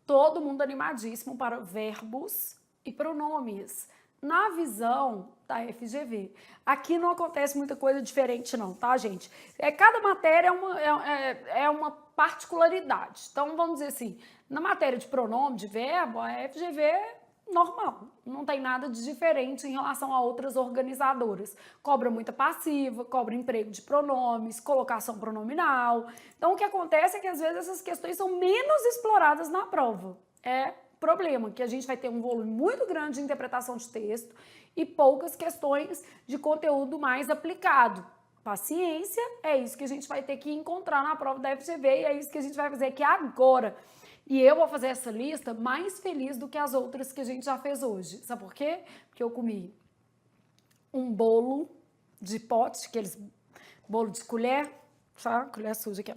todo mundo animadíssimo para verbos e pronomes, na visão da FGV. Aqui não acontece muita coisa diferente não, tá, gente? Cada matéria é uma particularidade. Então, vamos dizer assim, na matéria de pronome, de verbo, a FGV é normal, não tem nada de diferente em relação a outras organizadoras. Cobra muita passiva, cobra emprego de pronomes, colocação pronominal. Então, o que acontece é que às vezes essas questões são menos exploradas na prova. É problema, que a gente vai ter um volume muito grande de interpretação de texto e poucas questões de conteúdo mais aplicado. Paciência, é isso que a gente vai ter que encontrar na prova da FGV e é isso que a gente vai fazer aqui agora. E eu vou fazer essa lista mais feliz do que as outras que a gente já fez hoje. Sabe por quê? Porque eu comi um bolo de pote, aqueles bolo de colher, sabe? Colher suja aqui.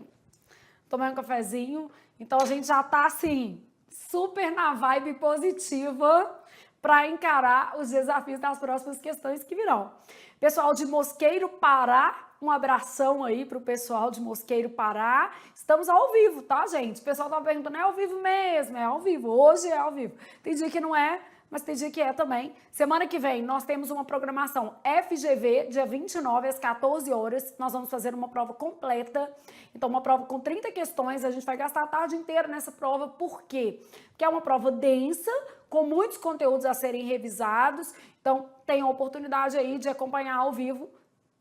Tomei um cafezinho. Então a gente já tá assim, super na vibe positiva para encarar os desafios das próximas questões que virão. Pessoal de Mosqueiro, Pará, um abração aí pro pessoal de Mosqueiro, Pará. Estamos ao vivo, tá, gente? O pessoal tava perguntando, é ao vivo mesmo? É ao vivo, hoje é ao vivo. Tem dia que não é, mas tem dia que é também. Semana que vem nós temos uma programação FGV, dia 29 às 14 horas. Nós vamos fazer uma prova completa. Então, uma prova com 30 questões. A gente vai gastar a tarde inteira nessa prova. Por quê? Porque é uma prova densa, com muitos conteúdos a serem revisados. Então, tem a oportunidade aí de acompanhar ao vivo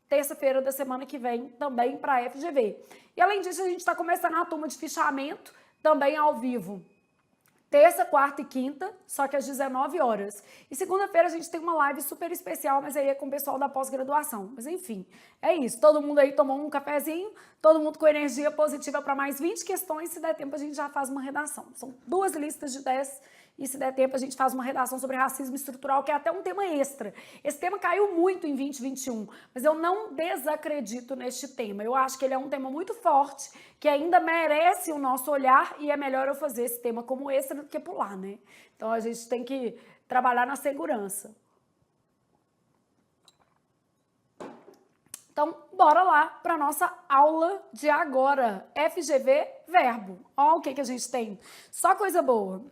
terça-feira da semana que vem, também para a FGV. E além disso, a gente está começando a turma de fichamento, também ao vivo. Terça, quarta e quinta, só que às 19 horas. E segunda-feira a gente tem uma live super especial, mas aí é com o pessoal da pós-graduação. Mas enfim, é isso. Todo mundo aí tomou um cafezinho, todo mundo com energia positiva para mais 20 questões. Se der tempo, a gente já faz uma redação. São 2 listas de 10 e se der tempo, a gente faz uma redação sobre racismo estrutural, que é até um tema extra. Esse tema caiu muito em 2021, mas eu não desacredito neste tema. Eu acho que ele é um tema muito forte, que ainda merece o nosso olhar e é melhor eu fazer esse tema como extra do que pular, né? Então, a gente tem que trabalhar na segurança. Então, bora lá para nossa aula de agora. FGV, verbo. Ó, o que a gente tem. Só coisa boa.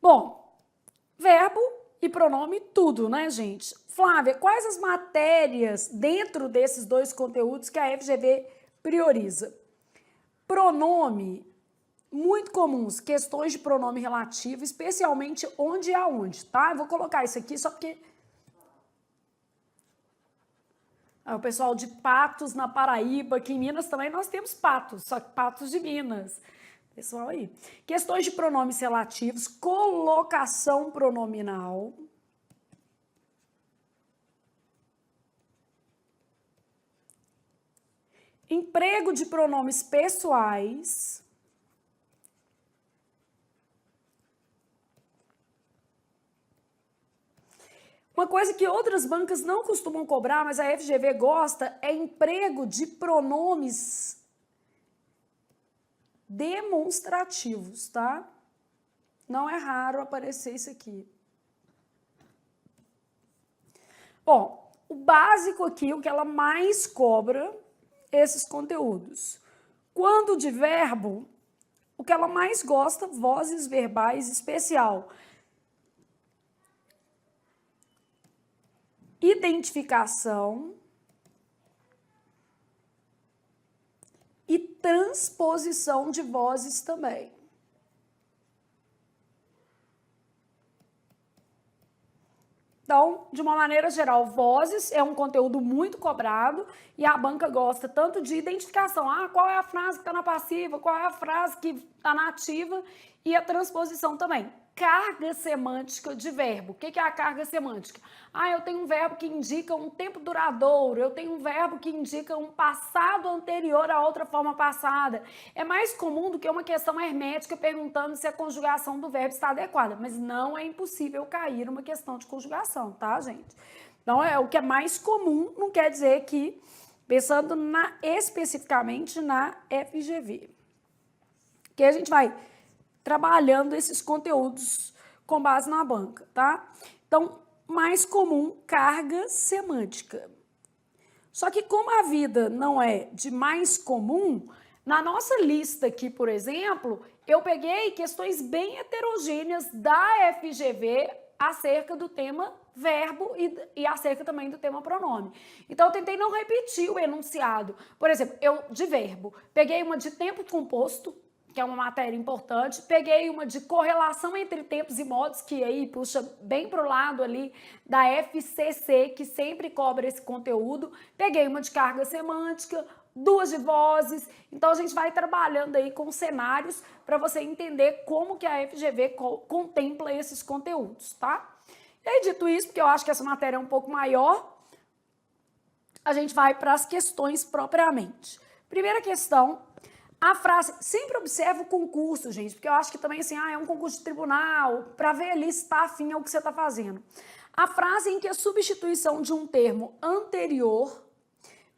Bom, verbo e pronome, tudo, né, gente? Flávia, quais as matérias dentro desses 2 conteúdos que a FGV prioriza? Pronome, muito comuns, questões de pronome relativo, especialmente onde e aonde, tá? Eu vou colocar isso aqui só porque... o pessoal de Patos, na Paraíba, aqui em Minas também nós temos Patos, só que Patos de Minas. Pessoal aí. Questões de pronomes relativos, colocação pronominal. Emprego de pronomes pessoais. Uma coisa que outras bancas não costumam cobrar, mas a FGV gosta, é emprego de pronomes demonstrativos, tá? Não é raro aparecer isso aqui. Bom, o básico aqui, o que ela mais cobra, esses conteúdos. Quando de verbo, o que ela mais gosta, vozes verbais especial. Identificação e transposição de vozes também. Então, de uma maneira geral, vozes é um conteúdo muito cobrado e a banca gosta tanto de identificação, qual é a frase que está na passiva, qual é a frase que está na ativa, e a transposição também. Carga semântica de verbo. O que é a carga semântica? Eu tenho um verbo que indica um tempo duradouro, eu tenho um verbo que indica um passado anterior a outra forma passada. É mais comum do que uma questão hermética perguntando se a conjugação do verbo está adequada, mas não é impossível cair uma questão de conjugação, tá, gente? Então, o que é mais comum, não quer dizer que, pensando especificamente na FGV, que a gente vai trabalhando esses conteúdos com base na banca, tá? Então, mais comum, carga semântica. Só que como a vida não é de mais comum, Na nossa lista aqui, por exemplo, eu peguei questões bem heterogêneas da FGV acerca do tema verbo e acerca também do tema pronome. Então, eu tentei não repetir o enunciado. Por exemplo, eu de verbo, peguei uma de tempo composto, que é uma matéria importante, peguei uma de correlação entre tempos e modos, que aí puxa bem para o lado ali da FCC, que sempre cobra esse conteúdo, peguei uma de carga semântica, duas de vozes, então a gente vai trabalhando aí com cenários para você entender como que a FGV contempla esses conteúdos, tá? E aí, dito isso, porque eu acho que essa matéria é um pouco maior, a gente vai para as questões propriamente. Primeira questão, a frase, sempre observa o concurso, gente, porque eu acho que também assim, é um concurso de tribunal, para ver ali se está afim ao que você está fazendo. A frase em que a substituição de um termo anterior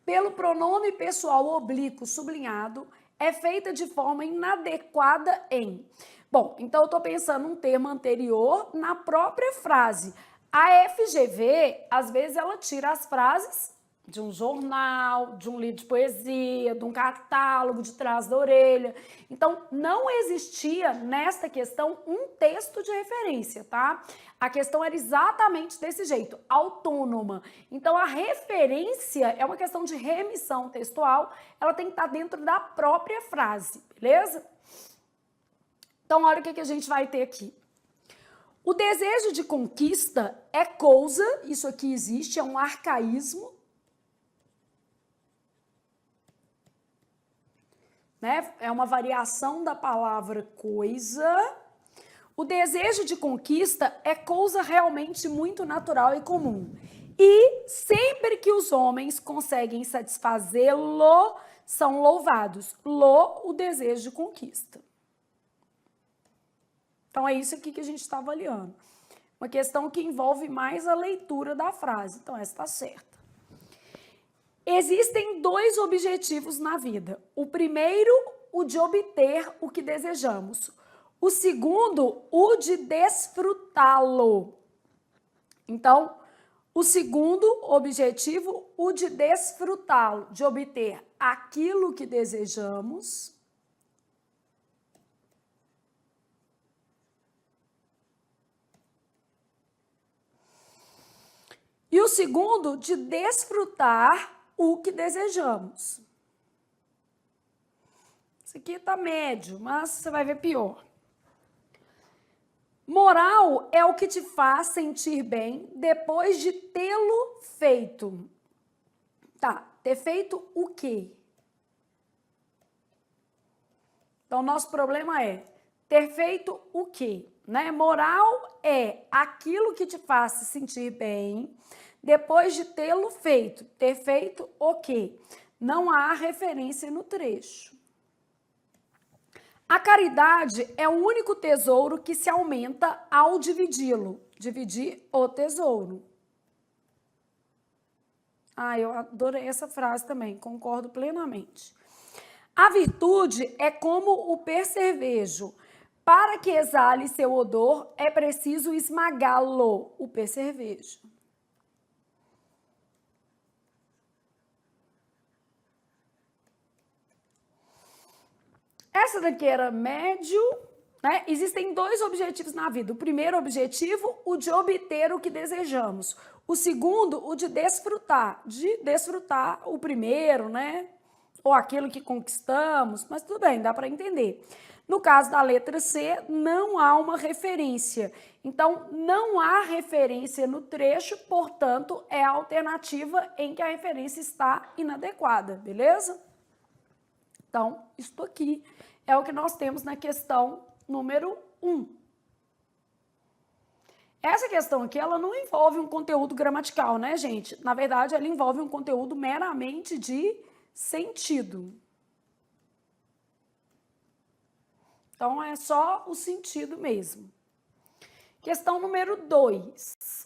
pelo pronome pessoal oblíquo sublinhado é feita de forma inadequada em... Bom, então eu estou pensando um termo anterior na própria frase. A FGV, às vezes, ela tira as frases de um jornal, de um livro de poesia, de um catálogo de trás da orelha. Então, não existia nesta questão um texto de referência, tá? A questão era exatamente desse jeito, autônoma. Então, a referência é uma questão de remissão textual, ela tem que estar dentro da própria frase, beleza? Então, olha o que a gente vai ter aqui. O desejo de conquista é coisa, isso aqui existe, é um arcaísmo, né? É uma variação da palavra coisa. O desejo de conquista é coisa realmente muito natural e comum. E sempre que os homens conseguem satisfazê-lo, são louvados. O desejo de conquista. Então, é isso aqui que a gente está avaliando. Uma questão que envolve mais a leitura da frase. Então, essa está certa. Existem dois objetivos na vida. O primeiro, o de obter o que desejamos. O segundo, o de desfrutá-lo. Então, o segundo objetivo, o de desfrutá-lo, de obter aquilo que desejamos. E o segundo, de desfrutar o que desejamos. Isso aqui está médio, mas você vai ver pior. Moral é o que te faz sentir bem depois de tê-lo feito. Tá, ter feito o quê? Então, nosso problema é ter feito o quê? Né? Moral é aquilo que te faz se sentir bem depois de tê-lo feito. Ter feito o quê? Não há referência no trecho. A caridade é o único tesouro que se aumenta ao dividi-lo. Dividir o tesouro. Eu adorei essa frase também, concordo plenamente. A virtude é como o percevejo. Para que exale seu odor, é preciso esmagá-lo, o percevejo. Essa daqui era médio, né? Existem dois objetivos na vida. O primeiro objetivo, o de obter o que desejamos. O segundo, o de desfrutar. De desfrutar o primeiro, né? Ou aquilo que conquistamos, mas tudo bem, dá para entender. No caso da letra C, não há uma referência. Então, não há referência no trecho, portanto, é a alternativa em que a referência está inadequada, beleza? Então, isto aqui é o que nós temos na questão número 1. Essa questão aqui, ela não envolve um conteúdo gramatical, né, gente? Na verdade, ela envolve um conteúdo meramente de sentido. Então, é só o sentido mesmo. Questão número 2.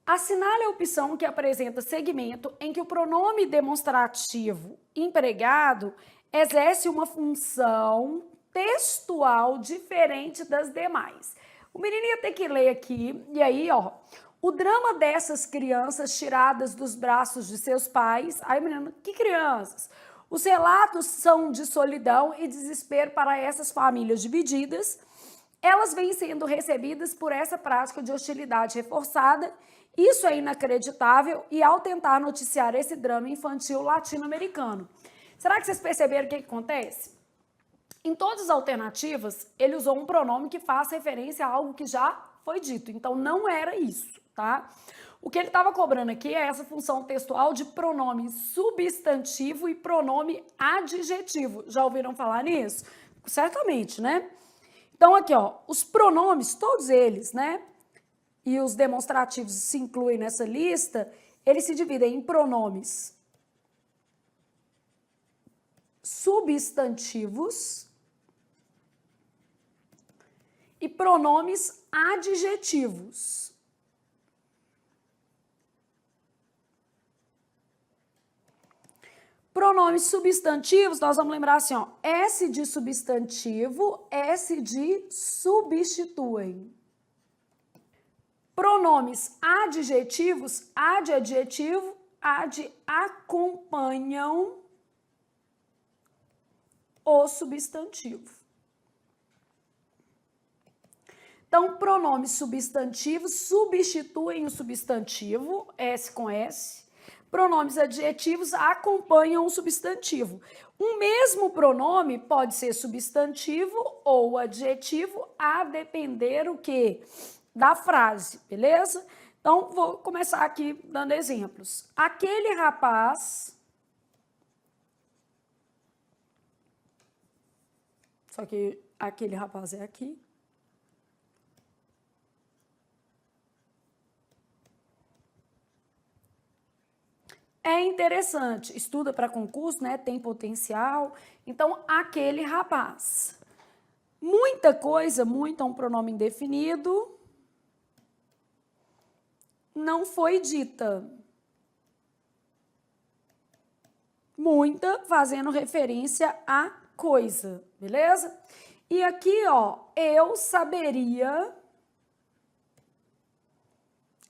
Assinale a opção que apresenta segmento em que o pronome demonstrativo empregado exerce uma função textual diferente das demais. O menino ia ter que ler aqui, e aí, ó, o drama dessas crianças tiradas dos braços de seus pais. Aí, menino, que crianças? Os relatos são de solidão e desespero para essas famílias divididas. Elas vêm sendo recebidas por essa prática de hostilidade reforçada. Isso é inacreditável e ao tentar noticiar esse drama infantil latino-americano. Será que vocês perceberam o que acontece? Em todas as alternativas, ele usou um pronome que faz referência a algo que já foi dito. Então, não era isso, tá? O que ele estava cobrando aqui é essa função textual de pronome substantivo e pronome adjetivo. Já ouviram falar nisso? Certamente, né? Então, aqui, ó, os pronomes, todos eles, né? E os demonstrativos se incluem nessa lista, eles se dividem em pronomes substantivos e pronomes adjetivos. Pronomes substantivos, nós vamos lembrar assim, ó, S de substantivo, S de substituem. Pronomes adjetivos, A de adjetivo, A de acompanham o substantivo. Então, pronomes substantivos substituem o substantivo, S com S. Pronomes adjetivos acompanham o substantivo. Um mesmo pronome pode ser substantivo ou adjetivo, a depender o quê? Da frase, beleza? Então, vou começar aqui dando exemplos. Aquele rapaz... Só que aquele rapaz é aqui. É interessante, estuda para concurso, né? Tem potencial. Então, aquele rapaz. Muita coisa, muito é um pronome indefinido, não foi dita. Muita fazendo referência a coisa, beleza? E aqui, ó, eu saberia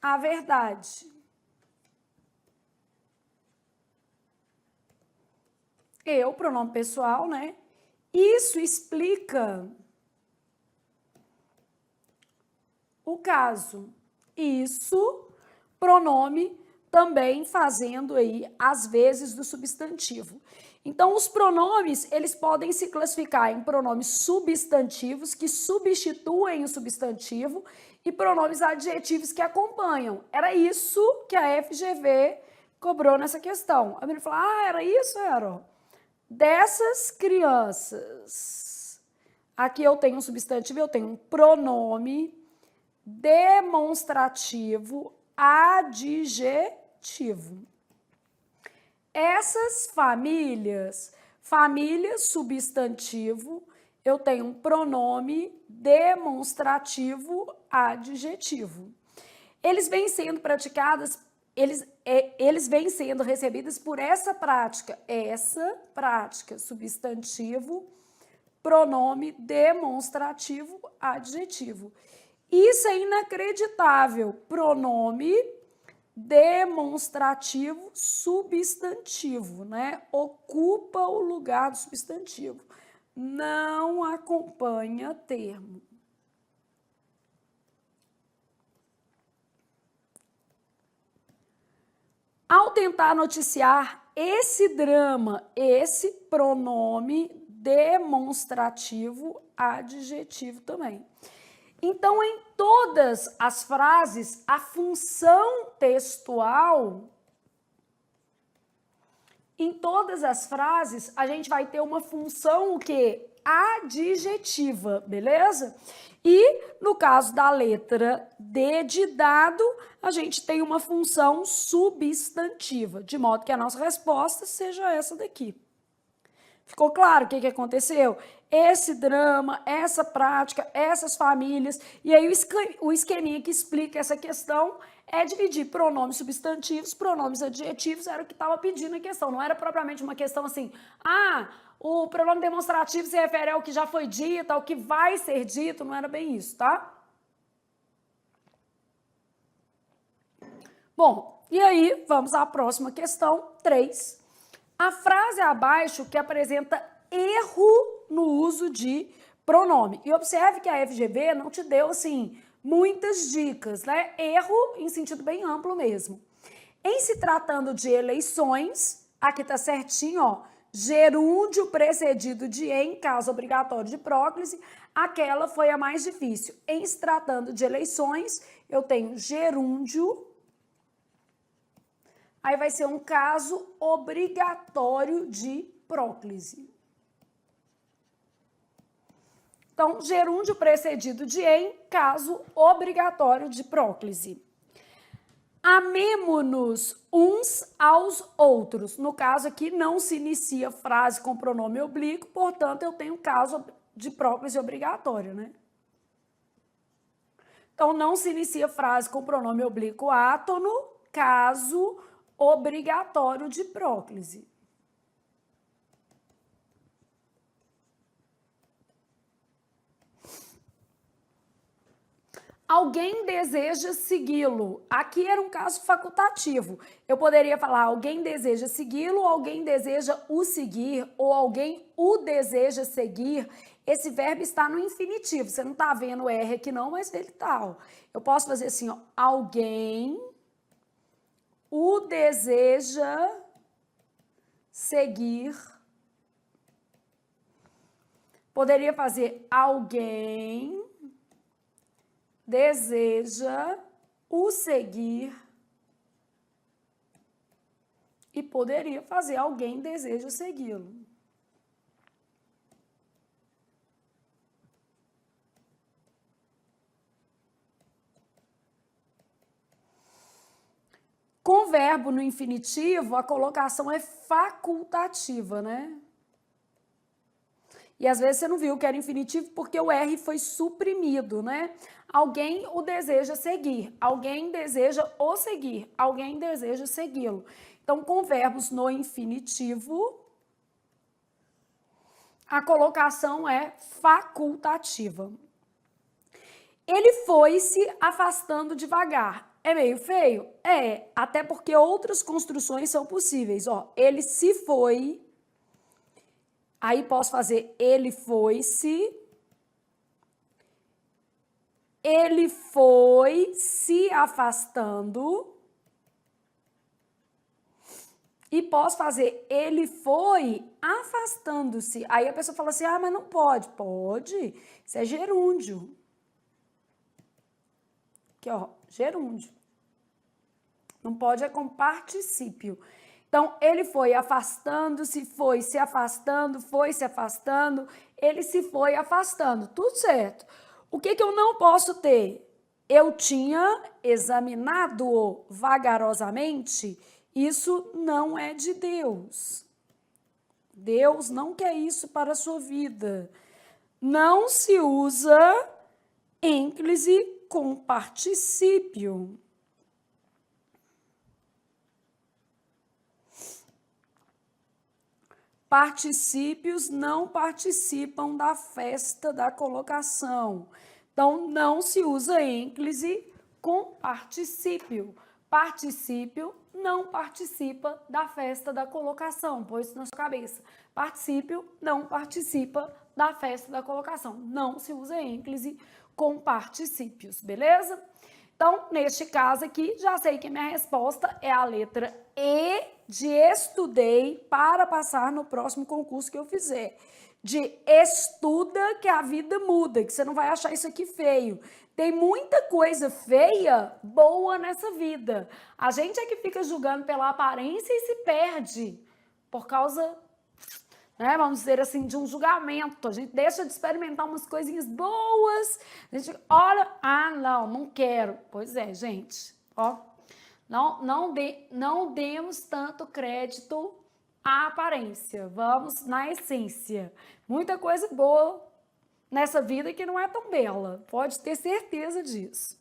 a verdade. Eu, pronome pessoal, né? Isso explica o caso. Isso, pronome também fazendo aí as vezes do substantivo. Então, os pronomes, eles podem se classificar em pronomes substantivos que substituem o substantivo e pronomes adjetivos que acompanham. Era isso que a FGV cobrou nessa questão. A menina falou, era isso? Era. Dessas crianças, aqui eu tenho um substantivo, eu tenho um pronome demonstrativo adjetivo. Essas famílias, família substantivo, eu tenho um pronome demonstrativo adjetivo. Eles vêm sendo praticadas, eles vêm sendo recebidos por essa prática substantivo, pronome demonstrativo adjetivo. Isso é inacreditável, pronome demonstrativo substantivo, né? Ocupa o lugar do substantivo, não acompanha termo. Ao tentar noticiar esse drama, esse pronome demonstrativo adjetivo também. Então, em todas as frases, a função textual, em todas as frases, a gente vai ter uma função o quê? Adjetiva, beleza? E no caso da letra D de dado, a gente tem uma função substantiva, de modo que a nossa resposta seja essa daqui. Ficou claro o que aconteceu? Esse drama, essa prática, essas famílias, e aí o esqueminha que explica essa questão é dividir pronomes substantivos, pronomes adjetivos, era o que estava pedindo a questão, não era propriamente uma questão assim, o pronome demonstrativo se refere ao que já foi dito, ao que vai ser dito, não era bem isso, tá? Bom, e aí vamos à próxima questão, 3. A frase abaixo que apresenta erro no uso de pronome. E observe que a FGV não te deu, assim, muitas dicas, né? Erro em sentido bem amplo mesmo. Em se tratando de eleições, aqui tá certinho, ó, gerúndio precedido de em caso obrigatório de próclise, aquela foi a mais difícil. Em se tratando de eleições, eu tenho gerúndio, aí vai ser um caso obrigatório de próclise. Então, gerúndio precedido de em, caso obrigatório de próclise. Amemo-nos uns aos outros. No caso aqui, não se inicia frase com pronome oblíquo, portanto, eu tenho caso de próclise obrigatório, né? Então, não se inicia frase com pronome oblíquo átono, caso obrigatório de próclise. Alguém deseja segui-lo. Aqui era um caso facultativo. Eu poderia falar alguém deseja segui-lo, alguém deseja o seguir, ou alguém o deseja seguir. Esse verbo está no infinitivo. Você não está vendo o R aqui não, mas ele está. Eu posso fazer assim, ó, alguém o deseja seguir. Poderia fazer alguém deseja o seguir e poderia fazer alguém deseja segui-lo. Com verbo no infinitivo, a colocação é facultativa, né? E às vezes você não viu que era infinitivo porque o R foi suprimido, né? Alguém o deseja seguir, alguém deseja o seguir, alguém deseja segui-lo. Então, com verbos no infinitivo, a colocação é facultativa. Ele foi se afastando devagar. É meio feio? É, até porque outras construções são possíveis. Ó, ele se foi. Aí posso fazer ele foi-se. Ele foi se afastando. E posso fazer ele foi afastando-se. Aí a pessoa fala assim, ah, mas não pode. Pode, isso é gerúndio. Aqui, ó, gerúndio. Não pode é com particípio. Então, ele foi afastando-se, foi se afastando, foi se afastando, ele se foi afastando, tudo certo. O que eu não posso ter? Eu tinha examinado-o vagarosamente, isso não é de Deus. Deus não quer isso para a sua vida. Não se usa ênclise com particípio. Particípios não participam da festa da colocação. Então, não se usa ênclise com particípio. Particípio não participa da festa da colocação. Põe isso na sua cabeça. Particípio não participa da festa da colocação. Não se usa ênclise com particípios, beleza? Então, neste caso aqui, já sei que minha resposta é a letra E de estudei para passar no próximo concurso que eu fizer. De estuda que a vida muda, que você não vai achar isso aqui feio. Tem muita coisa feia, boa nessa vida. A gente é que fica julgando pela aparência e se perde por causa, né, vamos dizer assim, de um julgamento. A gente deixa de experimentar umas coisinhas boas. A gente olha, ah, não quero. Pois é, gente, ó. Não demos tanto crédito à aparência. Vamos na essência. Muita coisa boa nessa vida que não é tão bela. Pode ter certeza disso.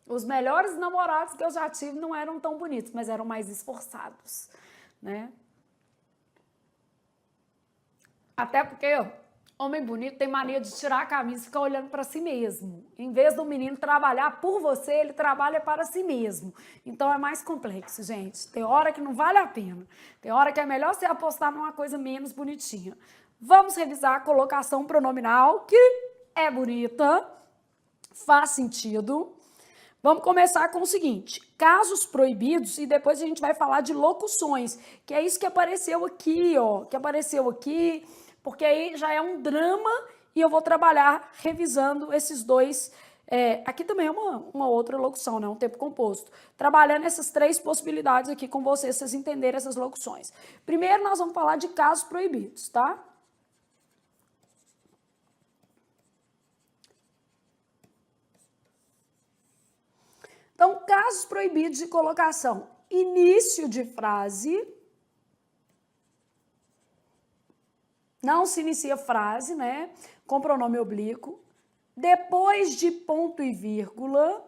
Os melhores namorados que eu já tive não eram tão bonitos, mas eram mais esforçados, né? Até porque Homem bonito tem mania de tirar a camisa e ficar olhando para si mesmo. Em vez do menino trabalhar por você, ele trabalha para si mesmo. Então é mais complexo, gente. Tem hora que não vale a pena. Tem hora que é melhor você apostar numa coisa menos bonitinha. Vamos revisar a colocação pronominal, que é bonita, faz sentido. Vamos começar com o seguinte, casos proibidos, e depois a gente vai falar de locuções, que é isso que apareceu aqui, ó, porque aí já é um drama e eu vou trabalhar revisando esses dois. Aqui também é uma outra locução, né? Um tempo composto. Trabalhando essas três possibilidades aqui com vocês entenderem essas locuções. Primeiro, nós vamos falar de casos proibidos, tá? Então, casos proibidos de colocação. Início de frase. Não se inicia frase, né? Com pronome oblíquo. Depois de ponto e vírgula.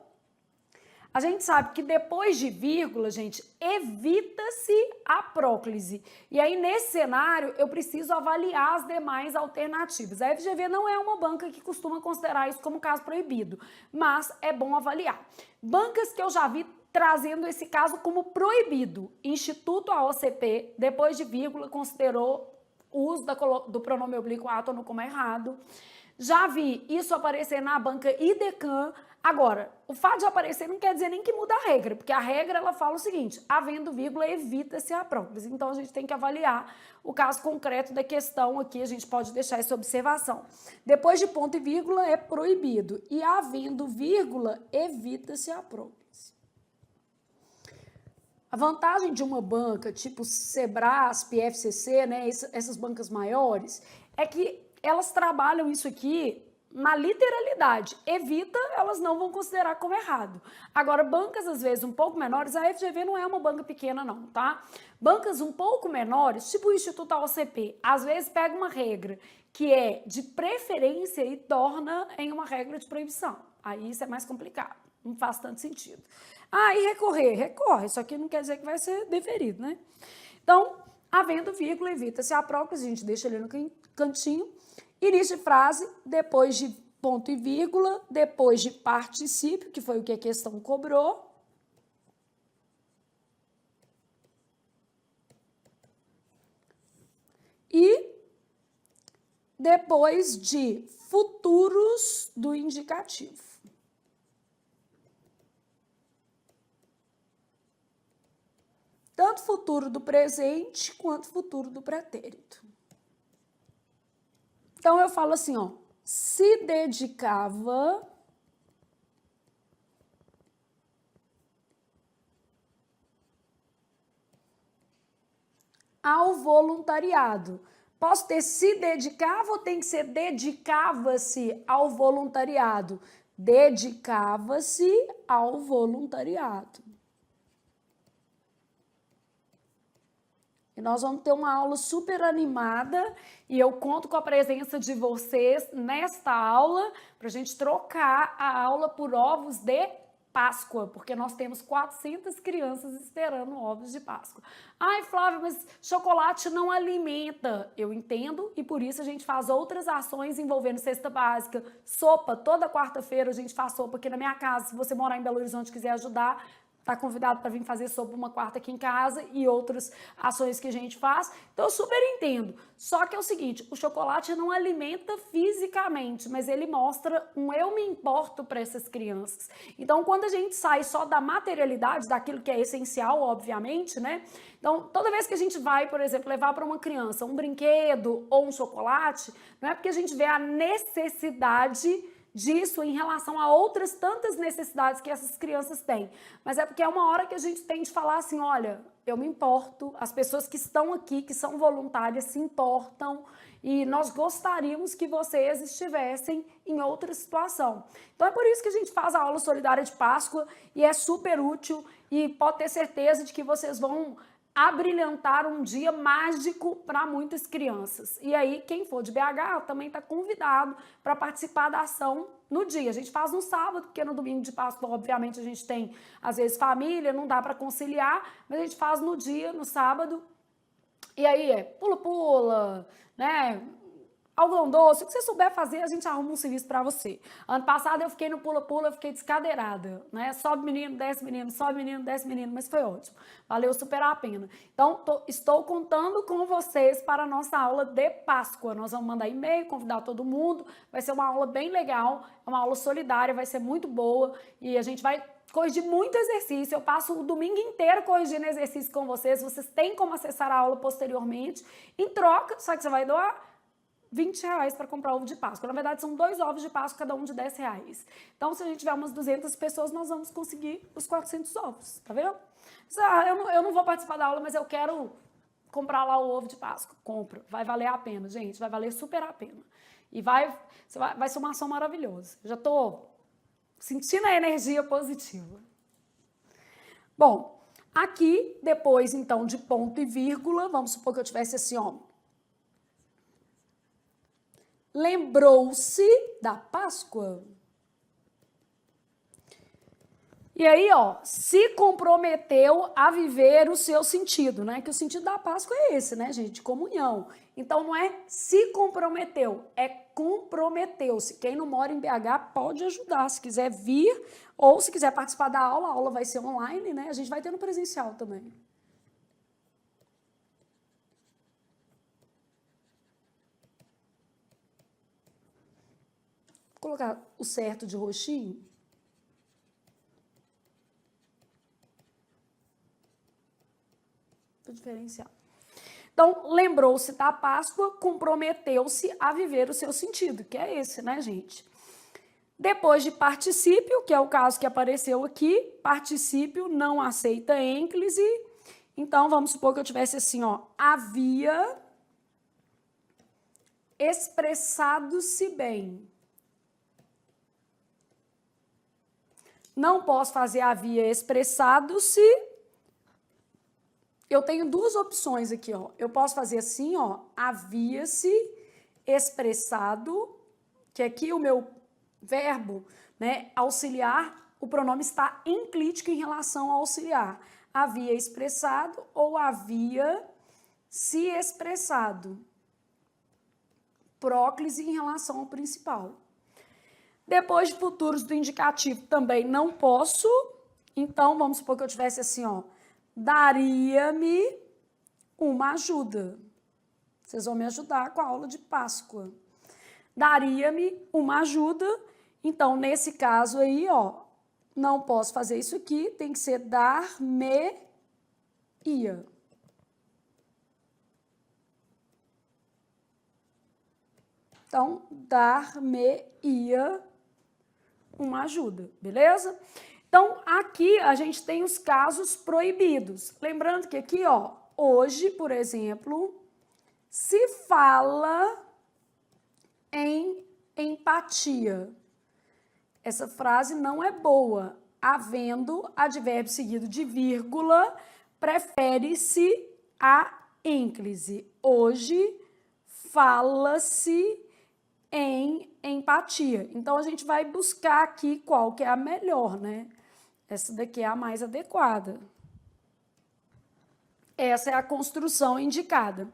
A gente sabe que depois de vírgula, gente, evita-se a próclise. E aí, nesse cenário, eu preciso avaliar as demais alternativas. A FGV não é uma banca que costuma considerar isso como caso proibido, mas é bom avaliar. Bancas que eu já vi trazendo esse caso como proibido. Instituto AOCP, depois de vírgula, considerou o uso do pronome oblíquo átono como errado. Já vi isso aparecer na banca IDECAN. Agora, o fato de aparecer não quer dizer nem que muda a regra, porque a regra ela fala o seguinte, havendo vírgula, evita-se a próclise. Então, a gente tem que avaliar o caso concreto da questão aqui, a gente pode deixar essa observação. Depois de ponto e vírgula é proibido, e havendo vírgula, evita-se a próclise. A vantagem de uma banca tipo Sebrasp, FCC, né, essas bancas maiores, é que elas trabalham isso aqui na literalidade. Evita, elas não vão considerar como errado. Agora, bancas, às vezes, um pouco menores, a FGV não é uma banca pequena, não, tá? Bancas um pouco menores, tipo o Instituto AOCP, às vezes pega uma regra que é de preferência e torna em uma regra de proibição. Aí isso é mais complicado, não faz tanto sentido. Ah, e recorrer? Recorre, isso aqui não quer dizer que vai ser deferido, né? Então, havendo vírgula, evita-se a próclise, a gente deixa ali no cantinho. Início de frase, depois de ponto e vírgula, depois de particípio, que foi o que a questão cobrou. E depois de futuros do indicativo. Tanto futuro do presente quanto futuro do pretérito. Então, eu falo assim, ó, se dedicava ao voluntariado. Posso ter se dedicava ou tem que ser dedicava-se ao voluntariado? Dedicava-se ao voluntariado. E nós vamos ter uma aula super animada e eu conto com a presença de vocês nesta aula para a gente trocar a aula por ovos de Páscoa, porque nós temos 400 crianças esperando ovos de Páscoa. Ai, Flávia, mas chocolate não alimenta. Eu entendo e por isso a gente faz outras ações envolvendo cesta básica, sopa. Toda quarta-feira a gente faz sopa aqui na minha casa. Se você morar em Belo Horizonte e quiser ajudar, está convidado para vir fazer sopa uma quarta aqui em casa e outras ações que a gente faz. Então, eu super entendo. Só que é o seguinte, o chocolate não alimenta fisicamente, mas ele mostra um eu me importo para essas crianças. Então, quando a gente sai só da materialidade, daquilo que é essencial, obviamente, né? Então, toda vez que a gente vai, por exemplo, levar para uma criança um brinquedo ou um chocolate, não é porque a gente vê a necessidade disso em relação a outras tantas necessidades que essas crianças têm. Mas é porque é uma hora que a gente tem de falar assim, olha, eu me importo, as pessoas que estão aqui, que são voluntárias, se importam e nós gostaríamos que vocês estivessem em outra situação. Então é por isso que a gente faz a aula solidária de Páscoa e é super útil e pode ter certeza de que vocês vão abrilhantar um dia mágico para muitas crianças. E aí, quem for de BH também está convidado para participar da ação no dia. A gente faz no sábado, porque no domingo de Páscoa, obviamente, a gente tem, às vezes, família, não dá para conciliar, mas a gente faz no dia, no sábado. E aí pula-pula, né? algodão doce, o que você souber fazer, a gente arruma um serviço para você. Ano passado eu fiquei no pula-pula, eu fiquei descadeirada, né? Sobe menino, desce menino, sobe menino, desce menino, mas foi ótimo. Valeu super a pena. Então, estou contando com vocês para a nossa aula de Páscoa. Nós vamos mandar e-mail, convidar todo mundo. Vai ser uma aula bem legal, é uma aula solidária, vai ser muito boa e a gente vai corrigir muito exercício. Eu passo o domingo inteiro corrigindo exercício com vocês. Vocês têm como acessar a aula posteriormente. Em troca, só que você vai doar R$20 para comprar ovo de Páscoa. Na verdade, são 2 ovos de Páscoa, cada um de R$10. Então, se a gente tiver umas 200 pessoas, nós vamos conseguir os 400 ovos, tá vendo? Eu não vou participar da aula, mas eu quero comprar lá o ovo de Páscoa. Compra, vai valer a pena, gente, vai valer super a pena. E vai ser uma ação maravilhosa. Eu já estou sentindo a energia positiva. Bom, aqui, depois, então, de ponto e vírgula, vamos supor que eu tivesse assim, ó. Lembrou-se da Páscoa. E aí, ó, se comprometeu a viver o seu sentido, né? Que o sentido da Páscoa é esse, né, gente? Comunhão. Então, não é se comprometeu, é comprometeu-se. Quem não mora em BH pode ajudar, se quiser vir, ou se quiser participar da aula, a aula vai ser online, né? A gente vai ter no presencial também. Vou colocar o certo de roxinho. Diferencial. Então, lembrou-se da Páscoa, comprometeu-se a viver o seu sentido, que é esse, né, gente? Depois de particípio, que é o caso que apareceu aqui, particípio não aceita ênclise. Então, vamos supor que eu tivesse assim, ó, havia expressado-se bem. Não posso fazer havia expressado-se. Eu tenho 2 opções aqui, ó. Eu posso fazer assim, ó, havia-se expressado, que aqui o meu verbo, né, auxiliar, o pronome está enclítico em relação ao auxiliar. Havia expressado ou havia se expressado. Próclise em relação ao principal. Depois de futuros do indicativo também não posso. Então, vamos supor que eu tivesse assim, ó. Daria-me uma ajuda. Vocês vão me ajudar com a aula de Páscoa. Daria-me uma ajuda. Então, nesse caso aí, ó, não posso fazer isso aqui, tem que ser dar-me-ia. Então, dar-me-ia uma ajuda, beleza? Então, aqui a gente tem os casos proibidos. Lembrando que aqui, ó, hoje, por exemplo, se fala em empatia. Essa frase não é boa. Havendo advérbio seguido de vírgula, prefere-se a ênclise. Hoje fala-se em empatia. Então, a gente vai buscar aqui qual que é a melhor, né? Essa daqui é a mais adequada. Essa é a construção indicada.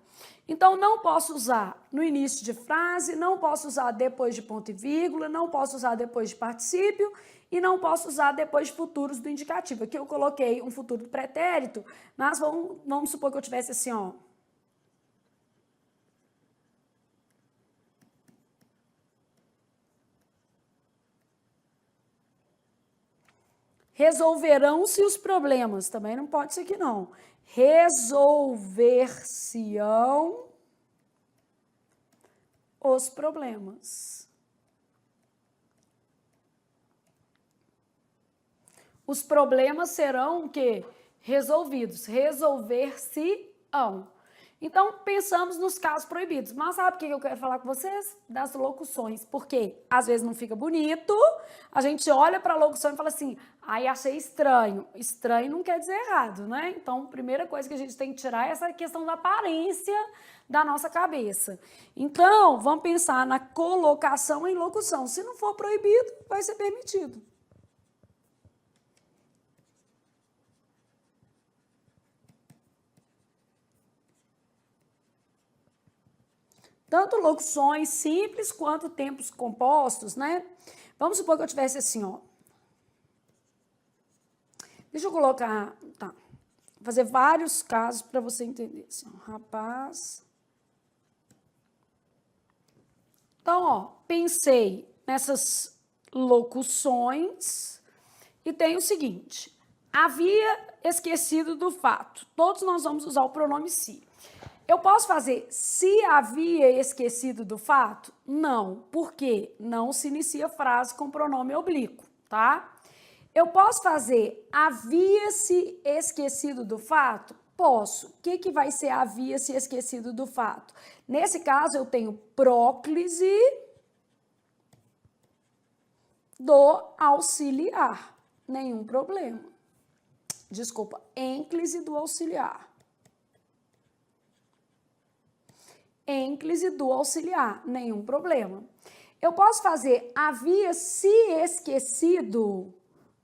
Então, não posso usar no início de frase, não posso usar depois de ponto e vírgula, não posso usar depois de particípio e não posso usar depois de futuros do indicativo. Aqui eu coloquei um futuro do pretérito, mas vamos supor que eu tivesse assim, ó. Resolverão-se os problemas. Também não pode ser aqui, não. Resolver-se-ão os problemas. Os problemas serão o quê? Resolvidos. Resolver-se-ão. Então, pensamos nos casos proibidos. Mas sabe o que eu quero falar com vocês? Das locuções. Porque às vezes não fica bonito, a gente olha para a locução e fala assim, ai, achei estranho. Estranho não quer dizer errado, né? Então, a primeira coisa que a gente tem que tirar é essa questão da aparência da nossa cabeça. Então, vamos pensar na colocação em locução. Se não for proibido, vai ser permitido. Tanto locuções simples quanto tempos compostos, né? Vamos supor que eu tivesse assim, ó. Deixa eu colocar, tá. Vou fazer vários casos para você entender. Assim, ó, rapaz. Então, ó, pensei nessas locuções e tem o seguinte. Havia esquecido do fato. Todos nós vamos usar o pronome se. Eu posso fazer se havia esquecido do fato? Não, porque não se inicia frase com pronome oblíquo, tá? Eu posso fazer havia-se esquecido do fato? Posso. O que vai ser havia-se esquecido do fato? Nesse caso, eu tenho próclise do auxiliar. Nenhum problema. Desculpa, ênclise do auxiliar. Ênclise do auxiliar, nenhum problema. Eu posso fazer havia se esquecido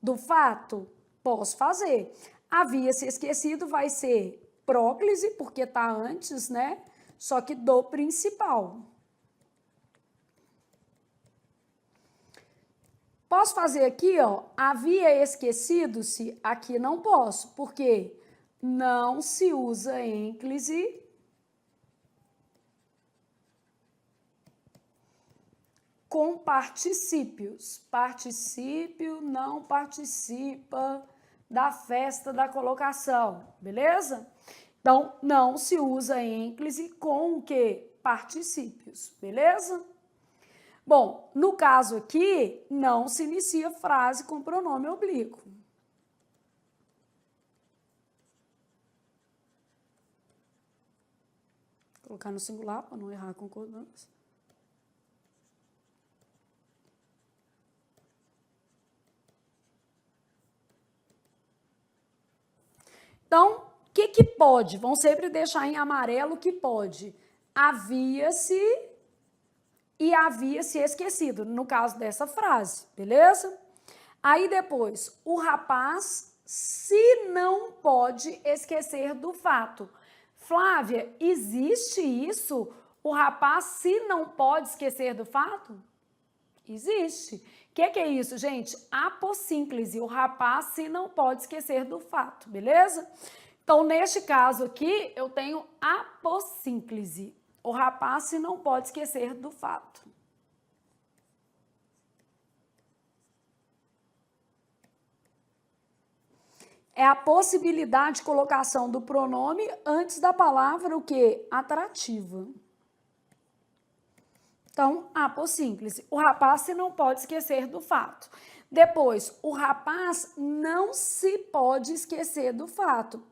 do fato? Posso fazer. Havia se esquecido vai ser próclise, porque tá antes, né? Só que do principal. Posso fazer aqui, ó, havia esquecido-se? Aqui não posso, porque não se usa ênclise com particípios. Particípio não participa da festa da colocação, beleza? Então, não se usa ênclise com o quê? Particípios, beleza? Bom, no caso aqui, não se inicia frase com pronome oblíquo. Vou colocar no singular para não errar a concordância. Então, o que pode? Vão sempre deixar em amarelo o que pode. Havia-se e havia-se esquecido, no caso dessa frase, beleza? Aí depois, o rapaz se não pode esquecer do fato. Flávia, existe isso? O rapaz se não pode esquecer do fato? Existe. O que é isso, gente? Apossínclise. O rapaz se não pode esquecer do fato, beleza? Então, neste caso aqui, eu tenho apossínclise. O rapaz se não pode esquecer do fato. É a possibilidade de colocação do pronome antes da palavra o quê? Atrativa. Então, apossínclise. O rapaz se não pode esquecer do fato. Depois, o rapaz não se pode esquecer do fato.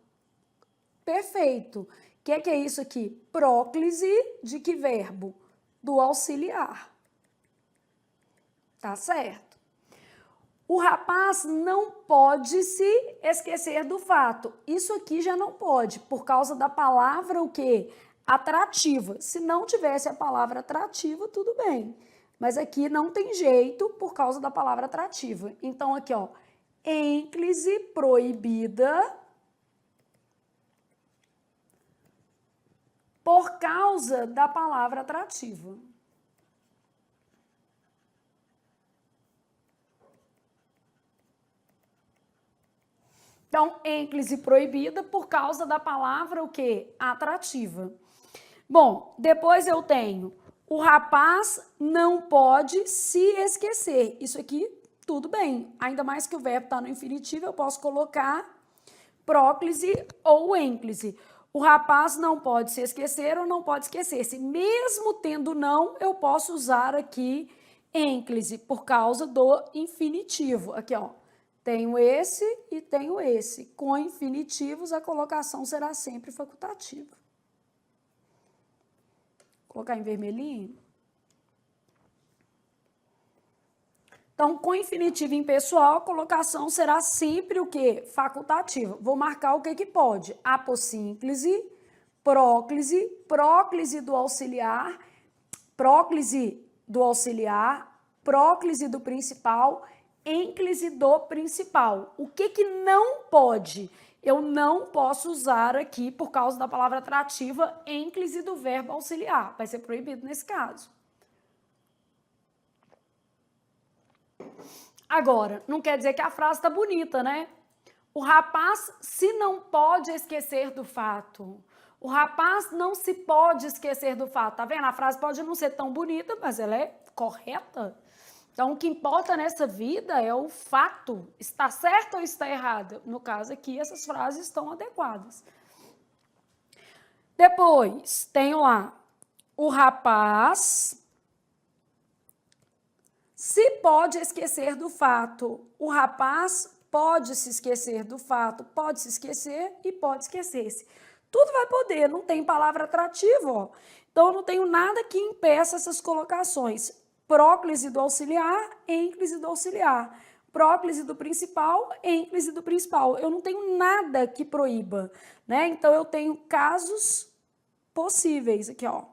Perfeito. O que é isso aqui? Próclise de que verbo? Do auxiliar. Tá certo? O rapaz não pode se esquecer do fato. Isso aqui já não pode, por causa da palavra o quê? Atrativa. Se não tivesse a palavra atrativa, tudo bem. Mas aqui não tem jeito por causa da palavra atrativa. Então, aqui, ó, ênclise proibida por causa da palavra atrativa. Então, ênclise proibida por causa da palavra o quê? Atrativa. Bom, depois eu tenho o rapaz não pode se esquecer. Isso aqui, tudo bem. Ainda mais que o verbo está no infinitivo, eu posso colocar próclise ou ênclise. O rapaz não pode se esquecer ou não pode esquecer-se. Mesmo tendo não, eu posso usar aqui ênclise por causa do infinitivo. Aqui, ó. Tenho esse e tenho esse. Com infinitivos, a colocação será sempre facultativa. Vou colocar em vermelhinho. Então, com infinitivo impessoal, a colocação será sempre o quê? Facultativa. Vou marcar o que pode. Apossínclise, próclise, próclise do auxiliar, próclise do principal, ênclise do principal. O que não pode? Eu não posso usar aqui, por causa da palavra atrativa, ênclise do verbo auxiliar. Vai ser proibido nesse caso. Agora, não quer dizer que a frase está bonita, né? O rapaz se não pode esquecer do fato. O rapaz não se pode esquecer do fato. Tá vendo? A frase pode não ser tão bonita, mas ela é correta. Então, o que importa nessa vida é o fato. Está certo ou está errado? No caso aqui, essas frases estão adequadas. Depois, tenho lá, o rapaz se pode esquecer do fato. O rapaz pode se esquecer do fato, pode se esquecer e pode esquecer-se. Tudo vai poder, não tem palavra atrativa, ó. Então, eu não tenho nada que impeça essas colocações. Próclise do auxiliar, ênclise do auxiliar. Próclise do principal, ênclise do principal. Eu não tenho nada que proíba, né? Então, eu tenho casos possíveis aqui, ó.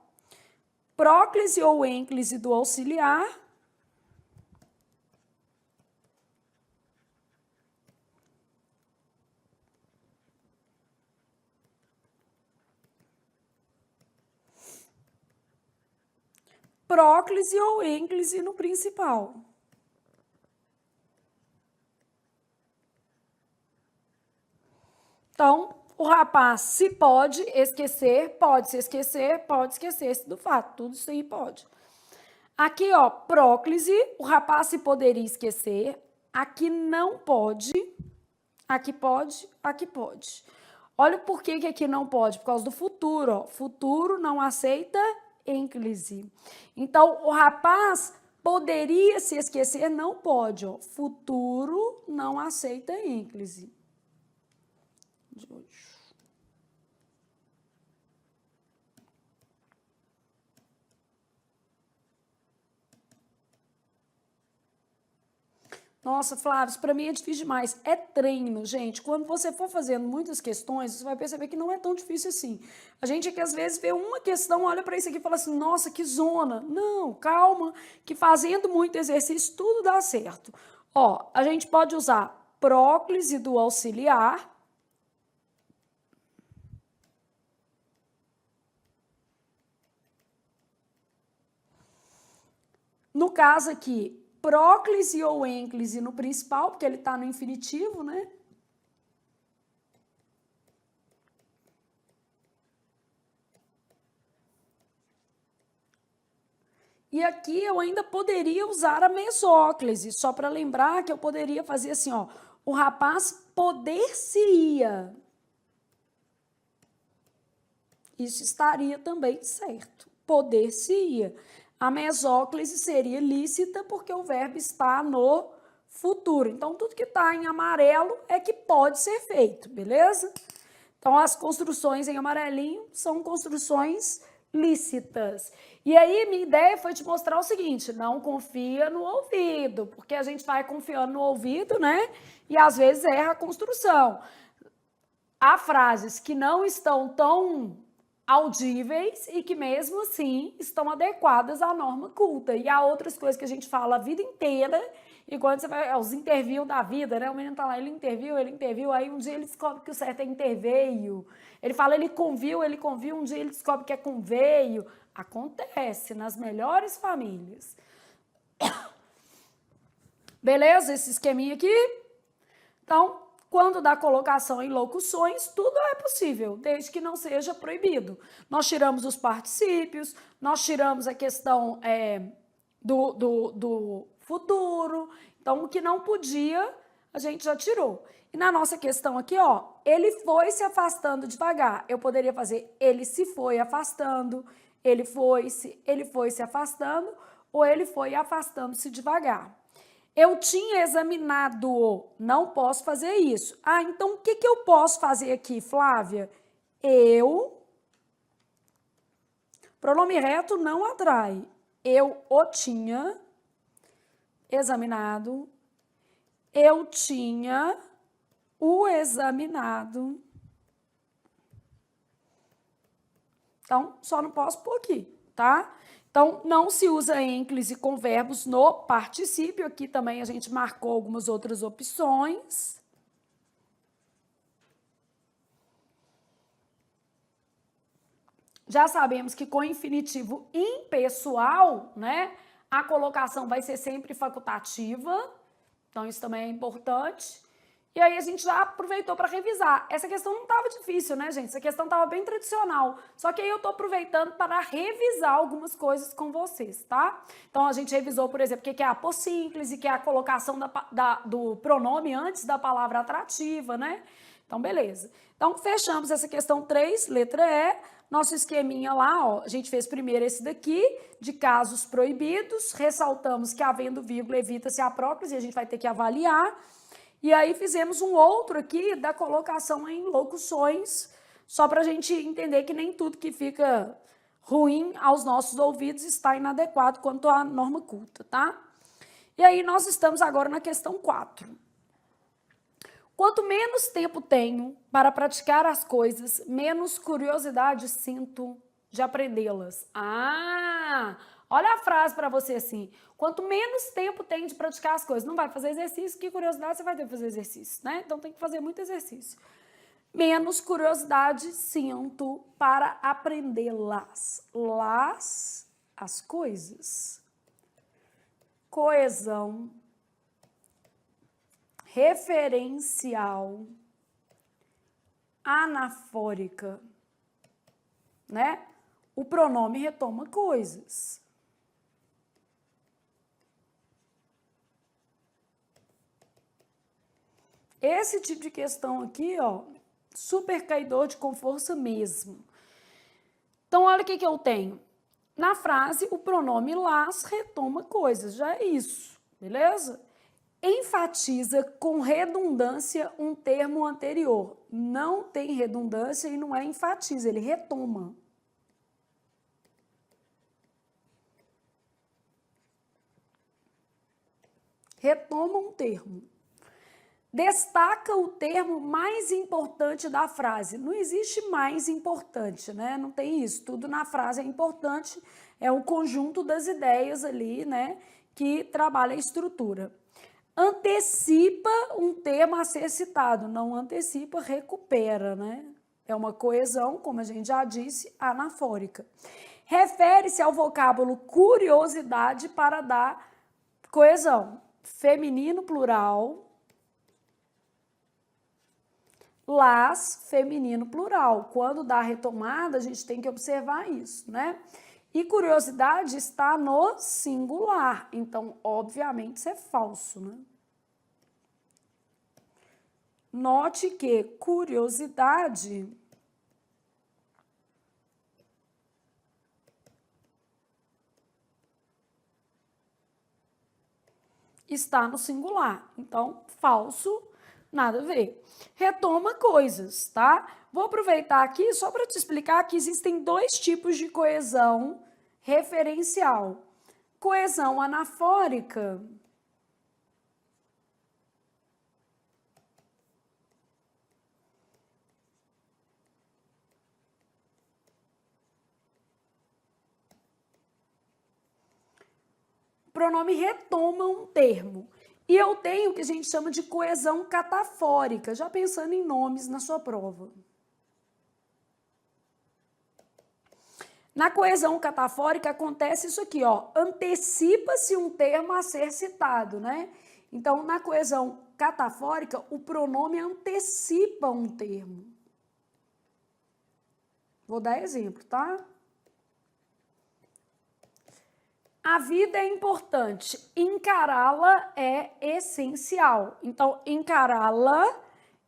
Próclise ou ênclise do auxiliar. Próclise ou ênclise no principal. Então, o rapaz se pode esquecer, pode se esquecer, pode esquecer-se do fato. Tudo isso aí pode. Aqui, ó, próclise, o rapaz se poderia esquecer. Aqui não pode. Aqui pode, aqui pode. Olha por que aqui não pode. Por causa do futuro, ó. Futuro não aceita ênclise. Então, o rapaz poderia se esquecer, não pode, ó. Futuro não aceita ênclise. De hoje. Nossa, Flávio, isso para mim é difícil demais. É treino, gente. Quando você for fazendo muitas questões, você vai perceber que não é tão difícil assim. A gente é que às vezes vê uma questão, olha para isso aqui e fala assim, nossa, que zona. Não, calma, que fazendo muito exercício tudo dá certo. Ó, a gente pode usar próclise do auxiliar. No caso aqui, próclise ou ênclise no principal, porque ele está no infinitivo, né? E aqui eu ainda poderia usar a mesóclise, só para lembrar que eu poderia fazer assim, ó, o rapaz poder-se-ia. Isso estaria também certo, poder-se-ia. A mesóclise seria lícita porque o verbo está no futuro. Então, tudo que está em amarelo é que pode ser feito, beleza? Então, as construções em amarelinho são construções lícitas. E aí, minha ideia foi te mostrar o seguinte, não confia no ouvido, porque a gente vai confiando no ouvido, né? E às vezes erra a construção. Há frases que não estão tão audíveis e que mesmo assim estão adequadas à norma culta. E há outras coisas que a gente fala a vida inteira e quando você vai aos interviews da vida, né? O menino tá lá, ele interviu, aí um dia ele descobre que o certo é interveio. Ele fala, ele conviu, um dia ele descobre que é conveio. Acontece nas melhores famílias. Beleza? Esse esqueminha aqui? Então, quando dá colocação em locuções, tudo é possível, desde que não seja proibido. Nós tiramos os particípios, nós tiramos a questão do futuro. Então, o que não podia, a gente já tirou. E na nossa questão aqui, ó, ele foi se afastando devagar. Eu poderia fazer ele se foi afastando, ele foi se afastando, ou ele foi afastando-se devagar. Eu tinha examinado, não posso fazer isso. Ah, então o que eu posso fazer aqui, Flávia? Pronome reto não atrai. Eu o tinha examinado. Eu tinha o examinado. Então, só não posso pôr aqui, tá? Então, não se usa ênclise com verbos no particípio. Aqui também a gente marcou algumas outras opções. já sabemos que com infinitivo impessoal, né, a colocação vai ser sempre facultativa, então isso também é importante. E aí a gente já aproveitou para revisar. Essa questão não estava difícil, né, gente? Essa questão estava bem tradicional. Só que aí eu estou aproveitando para revisar algumas coisas com vocês, tá? Então a gente revisou, por exemplo, o que é a possínclise, que é a colocação do pronome antes da palavra atrativa, né? Então, beleza. Então, fechamos essa questão 3, letra E. Nosso esqueminha lá, ó, a gente fez primeiro esse daqui, de casos proibidos. Ressaltamos que havendo vírgula evita-se a próclise, a gente vai ter que avaliar. E aí fizemos um outro aqui da colocação em locuções, só para a gente entender que nem tudo que fica ruim aos nossos ouvidos está inadequado quanto à norma culta, tá? E aí nós estamos agora na questão 4. Quanto menos tempo tenho para praticar as coisas, menos curiosidade sinto de aprendê-las. Ah, olha a frase para você assim. Quanto menos tempo tem de praticar as coisas, não vai fazer exercício, que curiosidade você vai ter que fazer exercício, né? Então tem que fazer muito exercício. Menos curiosidade sinto para aprendê-las. As coisas. Coesão. Referencial. Anafórica. Né? O pronome retoma coisas. Esse tipo de questão aqui, ó, super caidor de com força mesmo. Então, olha o que eu tenho. Na frase, o pronome las retoma coisas, já é isso, beleza? Enfatiza com redundância um termo anterior. Não tem redundância e não é enfatiza, ele retoma. Retoma um termo. Destaca o termo mais importante da frase. Não existe mais importante, né? Não tem isso. Tudo na frase é importante, é o conjunto das ideias ali, né? Que trabalha a estrutura. Antecipa um termo a ser citado. Não antecipa, recupera, né? É uma coesão, como a gente já disse, anafórica. Refere-se ao vocábulo curiosidade para dar coesão. Feminino plural. Las, feminino plural. Quando dá retomada, a gente tem que observar isso, né? E curiosidade está no singular. Então, obviamente, isso é falso, né? Note que curiosidade está no singular. Então, falso, nada a ver. Retoma coisas, tá? Vou aproveitar aqui só para te explicar que existem dois tipos de coesão referencial. Coesão anafórica. O pronome retoma um termo. E eu tenho o que a gente chama de coesão catafórica, já pensando em nomes na sua prova. Na coesão catafórica acontece isso aqui, ó, antecipa-se um termo a ser citado, né? Então, na coesão catafórica, o pronome antecipa um termo. Vou dar exemplo, tá? A vida é importante, encará-la é essencial. Então, encará-la,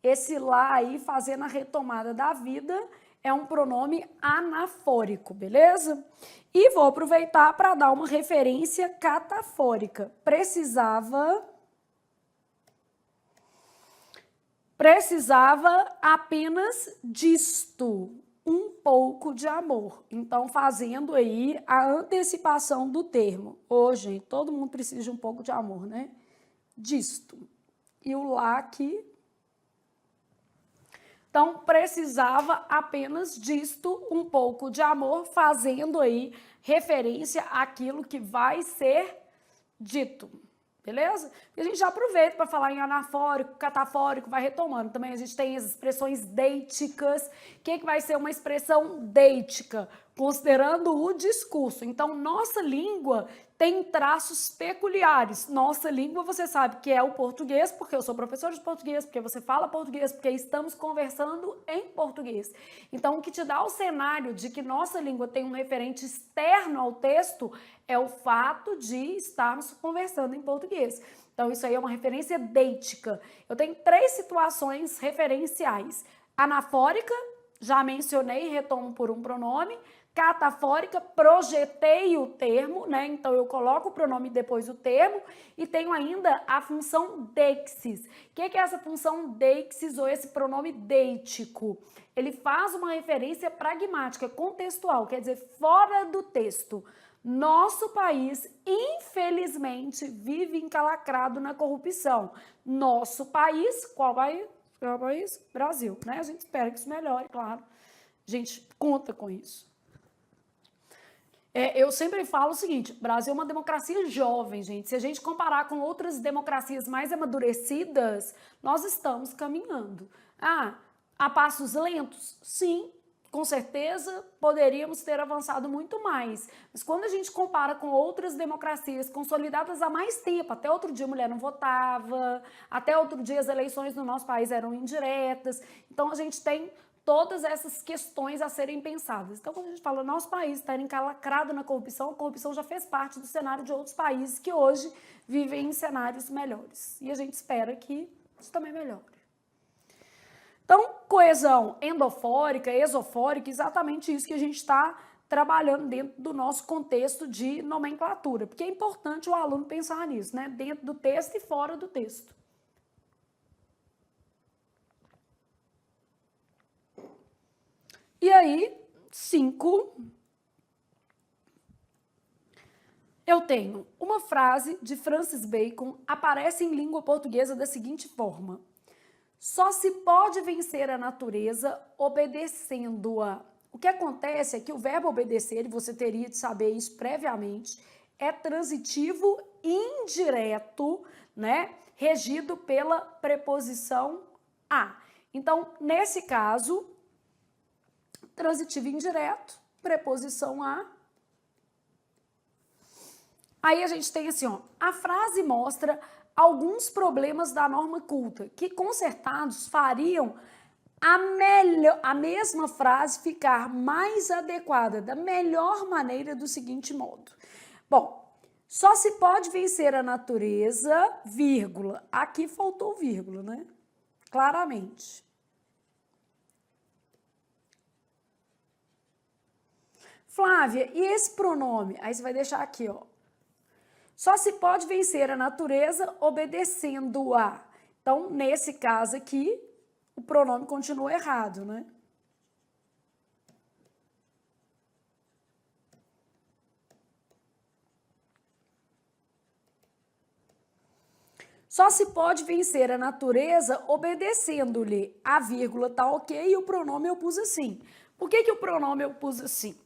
esse lá aí fazendo a retomada da vida, é um pronome anafórico, beleza? E vou aproveitar para dar uma referência catafórica. Precisava apenas disto. Um pouco de amor. Então, fazendo aí a antecipação do termo. Ô, gente, todo mundo precisa de um pouco de amor, né? Disto. E o lá aqui. Então, precisava apenas disto, um pouco de amor, fazendo aí referência àquilo que vai ser dito. Beleza? E a gente já aproveita para falar em anafórico, catafórico, vai retomando. Também a gente tem as expressões deiticas. O que vai ser uma expressão deitica? considerando o discurso. Então, nossa língua tem traços peculiares. Nossa língua, você sabe que é o português, porque eu sou professora de português, porque você fala português, porque estamos conversando em português. Então, o que te dá o cenário de que nossa língua tem um referente externo ao texto é o fato de estarmos conversando em português. Então, isso aí é uma referência deítica. Eu tenho 3 situações referenciais. Anafórica, já mencionei, retomo por um pronome. Catafórica, projetei o termo, né? Então eu coloco o pronome depois do termo, e tenho ainda a função deixis. O que é essa função deixis ou esse pronome deítico? Ele faz uma referência pragmática, contextual, quer dizer, fora do texto. Nosso país, infelizmente, vive encalacrado na corrupção. Nosso país, qual país? Qual país? Brasil, né? A gente espera que isso melhore, claro. A gente conta com isso. Eu sempre falo o seguinte, o Brasil é uma democracia jovem, gente. Se a gente comparar com outras democracias mais amadurecidas, nós estamos caminhando. A passos lentos? Sim, com certeza poderíamos ter avançado muito mais. Mas quando a gente compara com outras democracias consolidadas há mais tempo, até outro dia a mulher não votava, até outro dia as eleições no nosso país eram indiretas, então a gente tem todas essas questões a serem pensadas. Então, quando a gente fala nosso país está encalacrado na corrupção, a corrupção já fez parte do cenário de outros países que hoje vivem em cenários melhores. E a gente espera que isso também melhore. Então, coesão endofórica, exofórica, exatamente isso que a gente está trabalhando dentro do nosso contexto de nomenclatura, porque é importante o aluno pensar nisso, né? Dentro do texto e fora do texto. E aí, 5, eu tenho uma frase de Francis Bacon, aparece em língua portuguesa da seguinte forma: só se pode vencer a natureza obedecendo-a. O que acontece é que o verbo obedecer, e você teria de saber isso previamente, é transitivo indireto, né? Regido pela preposição a. Então, nesse caso, transitivo indireto, preposição a. Aí a gente tem assim, ó, a frase mostra alguns problemas da norma culta que, consertados, fariam a mesma frase ficar mais adequada, da melhor maneira, do seguinte modo. Bom, só se pode vencer a natureza, vírgula. Aqui faltou vírgula, né? Claramente. Flávia, e esse pronome? Aí você vai deixar aqui, ó. Só se pode vencer a natureza obedecendo-a. Então, nesse caso aqui, o pronome continua errado, né? Só se pode vencer a natureza obedecendo-lhe. A vírgula tá ok e o pronome eu pus assim. Por que o pronome eu pus assim?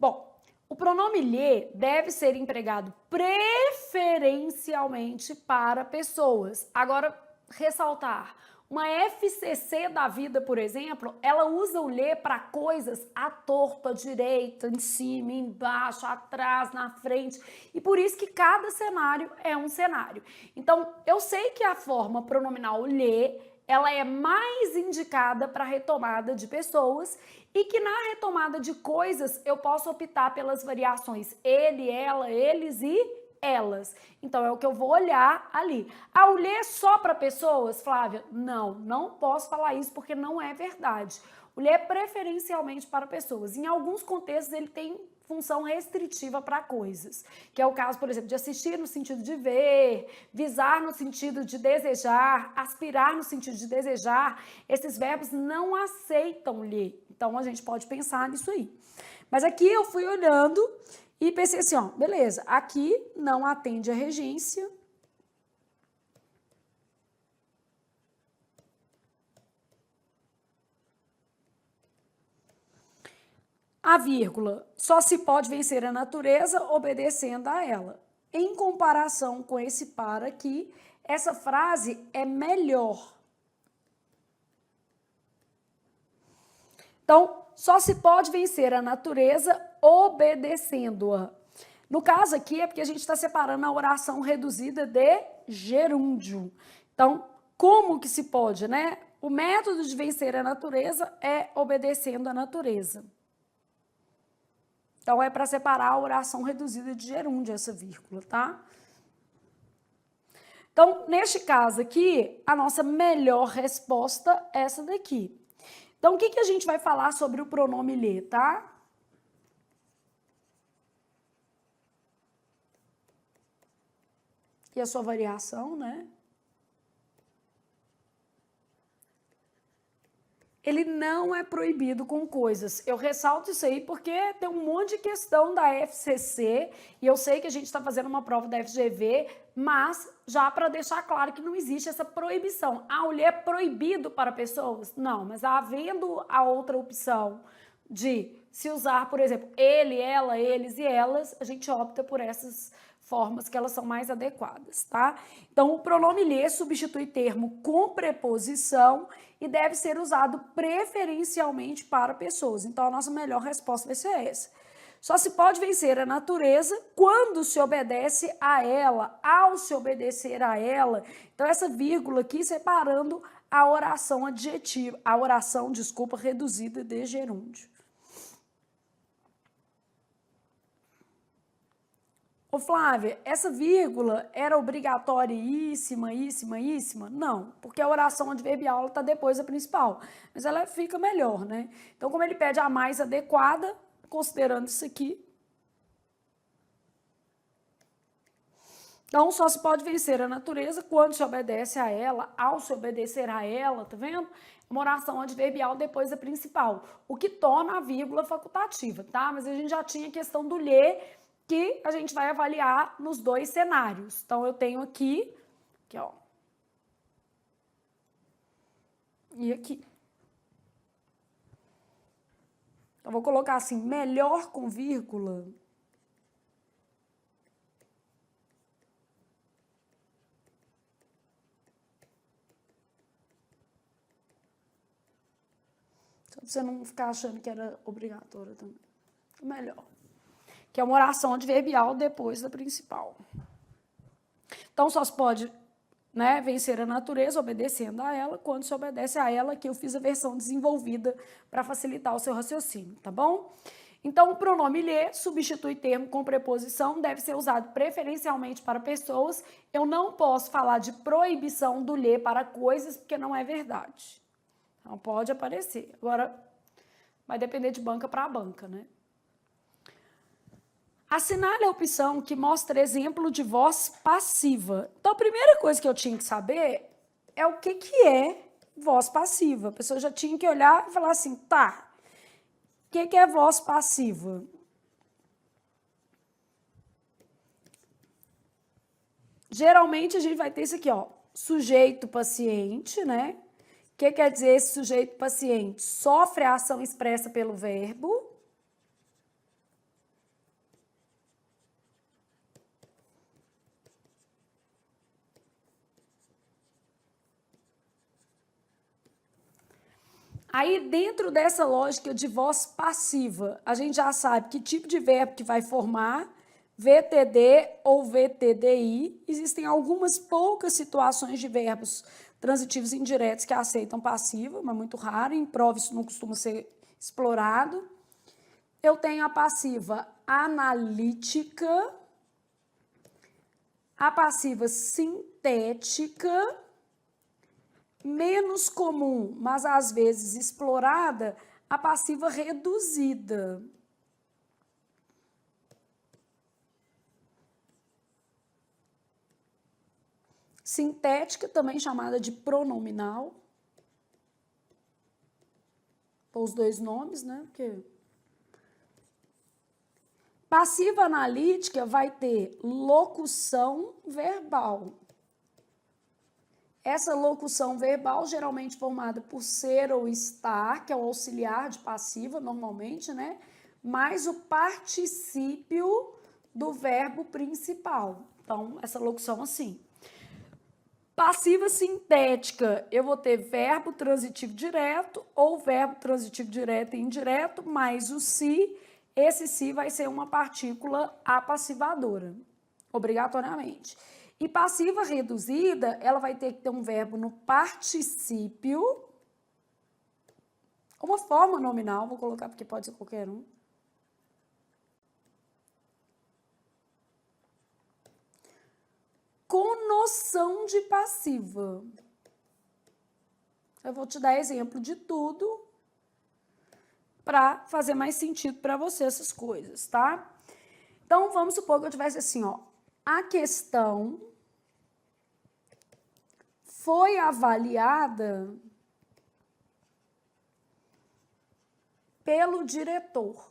Bom, o pronome lhe deve ser empregado preferencialmente para pessoas. Agora, ressaltar, uma FCC da vida, por exemplo, ela usa o lhe para coisas à torta, à direita, em cima, embaixo, atrás, na frente. E por isso que cada cenário é um cenário. Então, eu sei que a forma pronominal lhe, ela é mais indicada para retomada de pessoas e que na retomada de coisas eu posso optar pelas variações ele, ela, eles e elas. Então é o que eu vou olhar ali. O lhe é só para pessoas, Flávia? Não, não posso falar isso porque não é verdade. O lhe é preferencialmente para pessoas. Em alguns contextos ele tem função restritiva para coisas, que é o caso, por exemplo, de assistir no sentido de ver, visar no sentido de desejar, aspirar no sentido de desejar. Esses verbos não aceitam lhe. Então a gente pode pensar nisso aí. Mas aqui eu fui olhando e pensei assim, ó, beleza, aqui não atende a regência. A vírgula só se pode vencer a natureza obedecendo a ela. Em comparação com esse para aqui, essa frase é melhor. Então, só se pode vencer a natureza obedecendo-a. No caso aqui é porque a gente está separando a oração reduzida de gerúndio. Então, como que se pode, né? O método de vencer a natureza é obedecendo a natureza. Então, é para separar a oração reduzida de gerúndio, essa vírgula, tá? Então, neste caso aqui, a nossa melhor resposta é essa daqui. Então, o que a gente vai falar sobre o pronome lhe, tá? E a sua variação, né? Ele não é proibido com coisas. Eu ressalto isso aí porque tem um monte de questão da FCC e eu sei que a gente está fazendo uma prova da FGV, mas já para deixar claro que não existe essa proibição. Ah, o lhe é proibido para pessoas? Não, mas havendo a outra opção de se usar, por exemplo, ele, ela, eles e elas, a gente opta por essas formas que elas são mais adequadas, tá? Então, o pronome lhe substitui termo com preposição e deve ser usado preferencialmente para pessoas. Então, a nossa melhor resposta vai ser essa. Só se pode vencer a natureza quando se obedece a ela, ao se obedecer a ela. Então, essa vírgula aqui separando a oração adjetiva, a oração, desculpa, reduzida de gerúndio. Ô Flávia, essa vírgula era obrigatoriíssima? Não, porque a oração adverbial está depois da principal, mas ela fica melhor, né? Então, como ele pede a mais adequada, considerando isso aqui, então só se pode vencer a natureza quando se obedece a ela, ao se obedecer a ela, tá vendo? Uma oração adverbial depois da principal, o que torna a vírgula facultativa, tá? Mas a gente já tinha a questão do lhe, que a gente vai avaliar nos dois cenários. Então, eu tenho aqui, ó, e aqui. Então, vou colocar assim, melhor com vírgula. Só para você não ficar achando que era obrigatório também. Melhor. Que é uma oração adverbial depois da principal. Então, só se pode, né, vencer a natureza obedecendo a ela, quando se obedece a ela, que eu fiz a versão desenvolvida para facilitar o seu raciocínio, tá bom? Então, o pronome lhe substitui termo com preposição, deve ser usado preferencialmente para pessoas. Eu não posso falar de proibição do lhe para coisas, porque não é verdade. Então, pode aparecer. Agora, vai depender de banca para banca, né? Assinale a opção que mostra exemplo de voz passiva. Então, a primeira coisa que eu tinha que saber é o que é voz passiva. A pessoa já tinha que olhar e falar assim, tá, o que é voz passiva? Geralmente, a gente vai ter isso aqui, ó, sujeito paciente, né? O que quer dizer esse sujeito paciente? Sofre a ação expressa pelo verbo. Aí, dentro dessa lógica de voz passiva, a gente já sabe que tipo de verbo que vai formar, VTD ou VTDI. Existem algumas poucas situações de verbos transitivos indiretos que aceitam passiva, mas muito raro, em prova isso não costuma ser explorado. Eu tenho a passiva analítica, a passiva sintética, menos comum, mas às vezes explorada, a passiva reduzida. Sintética, também chamada de pronominal. Os dois nomes, né? Porque passiva analítica vai ter locução verbal. Essa locução verbal, geralmente formada por ser ou estar, que é o auxiliar de passiva, normalmente, né? Mais o particípio do verbo principal. Então, essa locução assim. Passiva sintética, eu vou ter verbo transitivo direto ou verbo transitivo direto e indireto, mais o se. Esse se vai ser uma partícula apassivadora, obrigatoriamente. E passiva reduzida, ela vai ter que ter um verbo no particípio, uma forma nominal, vou colocar porque pode ser qualquer um. Com noção de passiva. Eu vou te dar exemplo de tudo para fazer mais sentido para você essas coisas, tá? Então, vamos supor que eu tivesse assim, ó, a questão foi avaliada pelo diretor.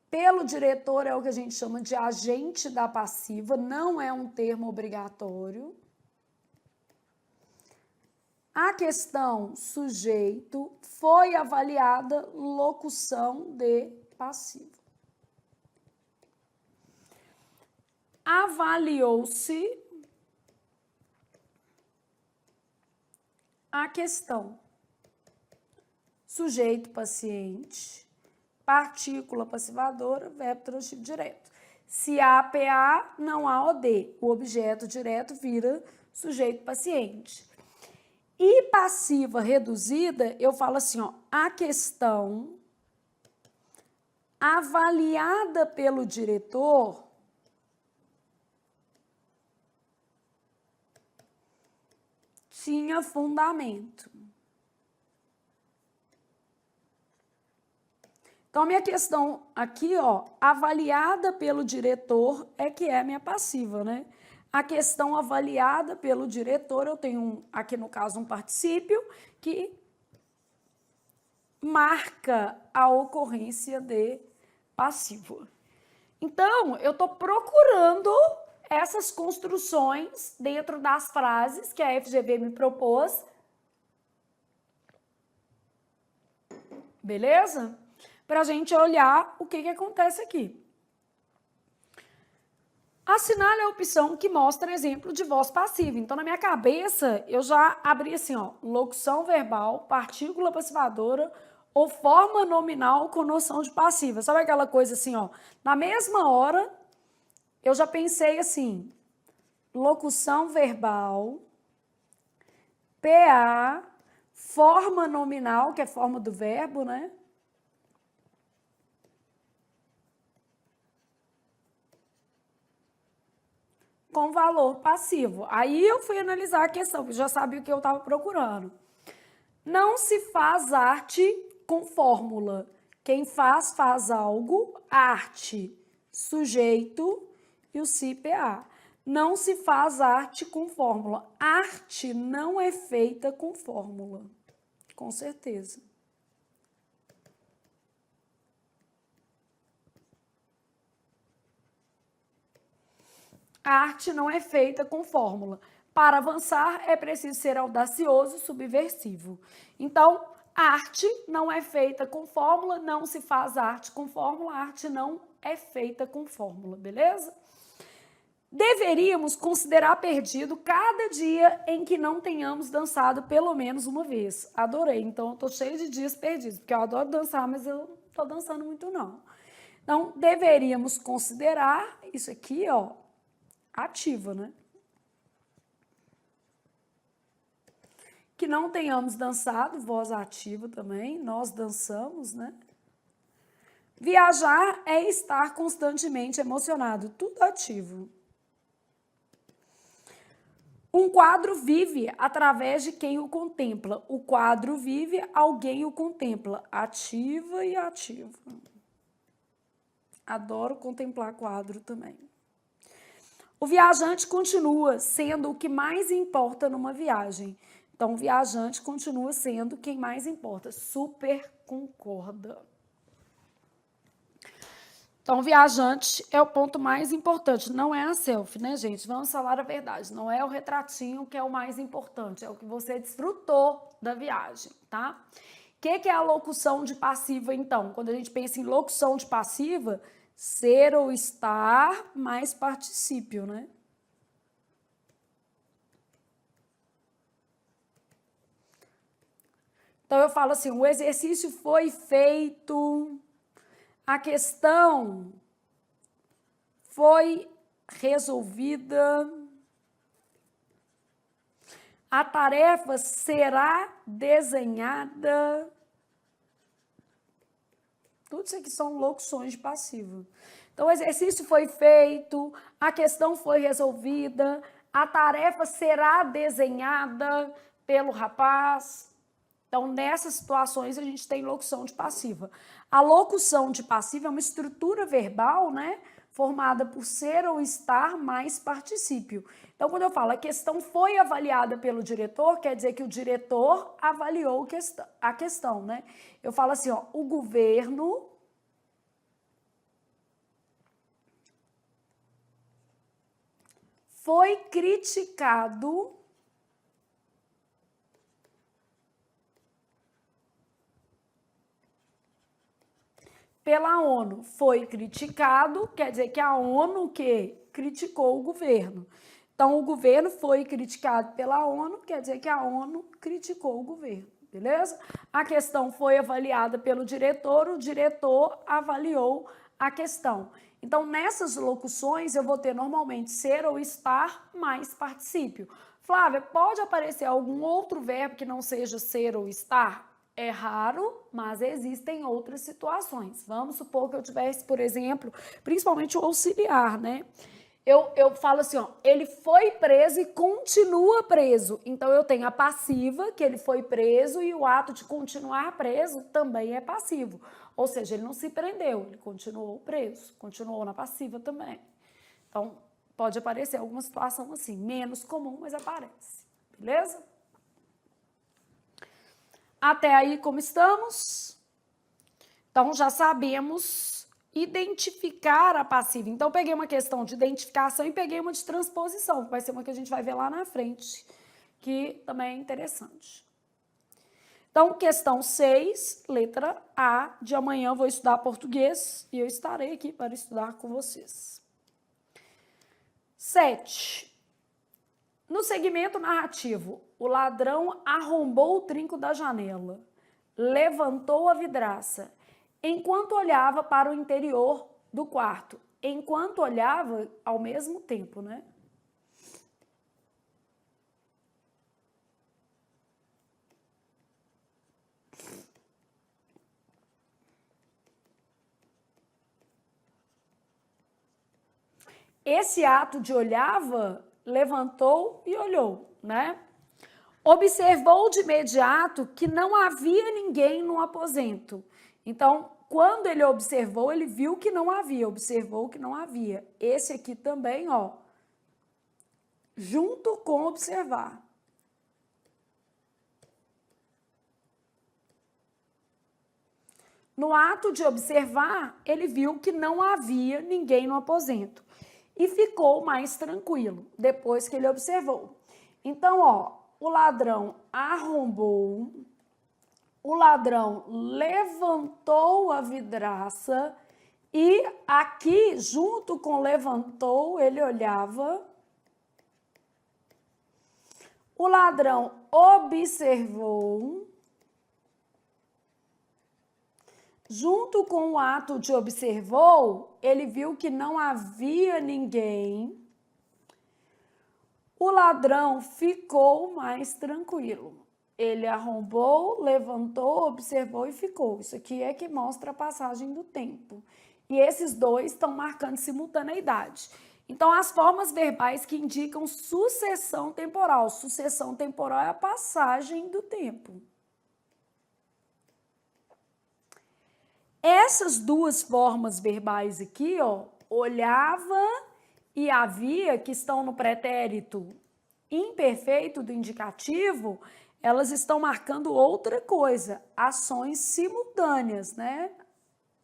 Pelo diretor é o que a gente chama de agente da passiva, não é um termo obrigatório. A questão sujeito foi avaliada locução de passivo. Avaliou-se a questão sujeito paciente, partícula passivadora, verbo transitivo direto. Se há PA, não há OD. O objeto direto vira sujeito paciente. E passiva reduzida, eu falo assim, ó, a questão avaliada pelo diretor tinha fundamento. Então, a minha questão aqui, ó, avaliada pelo diretor é que é a minha passiva, né? A questão avaliada pelo diretor, eu tenho, aqui no caso, um particípio que marca a ocorrência de passivo. Então, eu estou procurando essas construções dentro das frases que a FGV me propôs. Beleza? Para a gente olhar o que acontece aqui. Assinale a opção que mostra exemplo de voz passiva. Então, na minha cabeça, eu já abri assim, ó, locução verbal, partícula passivadora ou forma nominal com noção de passiva. Sabe aquela coisa assim, ó, na mesma hora, eu já pensei assim, locução verbal, PA, forma nominal, que é forma do verbo, né? Com valor passivo. Aí eu fui analisar a questão, porque já sabia o que eu estava procurando. Não se faz arte com fórmula. Quem faz, faz algo, arte, sujeito e o CPA. Não se faz arte com fórmula. Arte não é feita com fórmula, com certeza. A arte não é feita com fórmula. Para avançar, é preciso ser audacioso e subversivo. Então, arte não é feita com fórmula, não se faz arte com fórmula, arte não é feita com fórmula, beleza? Deveríamos considerar perdido cada dia em que não tenhamos dançado pelo menos uma vez. Adorei, então eu tô cheia de dias perdidos, porque eu adoro dançar, mas eu não tô dançando muito não. Então, deveríamos considerar isso aqui, ó, ativa, né? Que não tenhamos dançado, voz ativa também, nós dançamos, né? Viajar é estar constantemente emocionado, tudo ativo. Um quadro vive através de quem o contempla. O quadro vive, alguém o contempla. Ativa e ativa. Adoro contemplar quadro também. O viajante continua sendo o que mais importa numa viagem. Então, o viajante continua sendo quem mais importa. Super concorda. Então, o viajante é o ponto mais importante. Não é a selfie, né, gente? Vamos falar a verdade. Não é o retratinho que é o mais importante. É o que você desfrutou da viagem, tá? O que é a locução de passiva, então? Quando a gente pensa em locução de passiva, ser ou estar mais particípio, né? Então, eu falo assim, o exercício foi feito, a questão foi resolvida, a tarefa será desenhada. Tudo isso aqui são locuções de passivo. Então, o exercício foi feito, a questão foi resolvida, a tarefa será desenhada pelo rapaz. Então, nessas situações, a gente tem locução de passiva. A locução de passiva é uma estrutura verbal, né? Formada por ser ou estar mais particípio. Então, quando eu falo a questão foi avaliada pelo diretor, quer dizer que o diretor avaliou a questão, né? Eu falo assim, ó, o governo foi criticado pela ONU. Foi criticado, quer dizer que a ONU que criticou o governo. Então, o governo foi criticado pela ONU, quer dizer que a ONU criticou o governo, beleza? A questão foi avaliada pelo diretor, o diretor avaliou a questão. Então, nessas locuções, eu vou ter normalmente ser ou estar mais particípio. Flávia, pode aparecer algum outro verbo que não seja ser ou estar? É raro, mas existem outras situações. Vamos supor que eu tivesse, por exemplo, principalmente o auxiliar, né? Eu falo assim, ó, ele foi preso e continua preso. Então, eu tenho a passiva, que ele foi preso, e o ato de continuar preso também é passivo. Ou seja, ele não se prendeu, ele continuou preso, continuou na passiva também. Então, pode aparecer alguma situação assim, menos comum, mas aparece. Beleza? Até aí, como estamos? Então, já sabemos identificar a passiva. Então, peguei uma questão de identificação e peguei uma de transposição, que vai ser uma que a gente vai ver lá na frente, que também é interessante. Então, questão 6, letra A, de amanhã eu vou estudar português e eu estarei aqui para estudar com vocês. 7. No segmento narrativo, o ladrão arrombou o trinco da janela, levantou a vidraça, enquanto olhava para o interior do quarto. Enquanto olhava ao mesmo tempo, né? Esse ato de olhava, levantou e olhou, né? Observou de imediato que não havia ninguém no aposento. Então, quando ele observou, ele viu que não havia, observou que não havia. Esse aqui também, ó, junto com observar. No ato de observar, ele viu que não havia ninguém no aposento e ficou mais tranquilo depois que ele observou. Então, ó, o ladrão arrombou, o ladrão levantou a vidraça e aqui, junto com levantou, ele olhava. O ladrão observou. Junto com o ato de observou, ele viu que não havia ninguém. O ladrão ficou mais tranquilo. Ele arrombou, levantou, observou e ficou. Isso aqui é que mostra a passagem do tempo. E esses dois estão marcando simultaneidade. Então, as formas verbais que indicam sucessão temporal. Sucessão temporal é a passagem do tempo. Essas duas formas verbais aqui, ó, olhava e havia, que estão no pretérito imperfeito do indicativo, elas estão marcando outra coisa, ações simultâneas, né?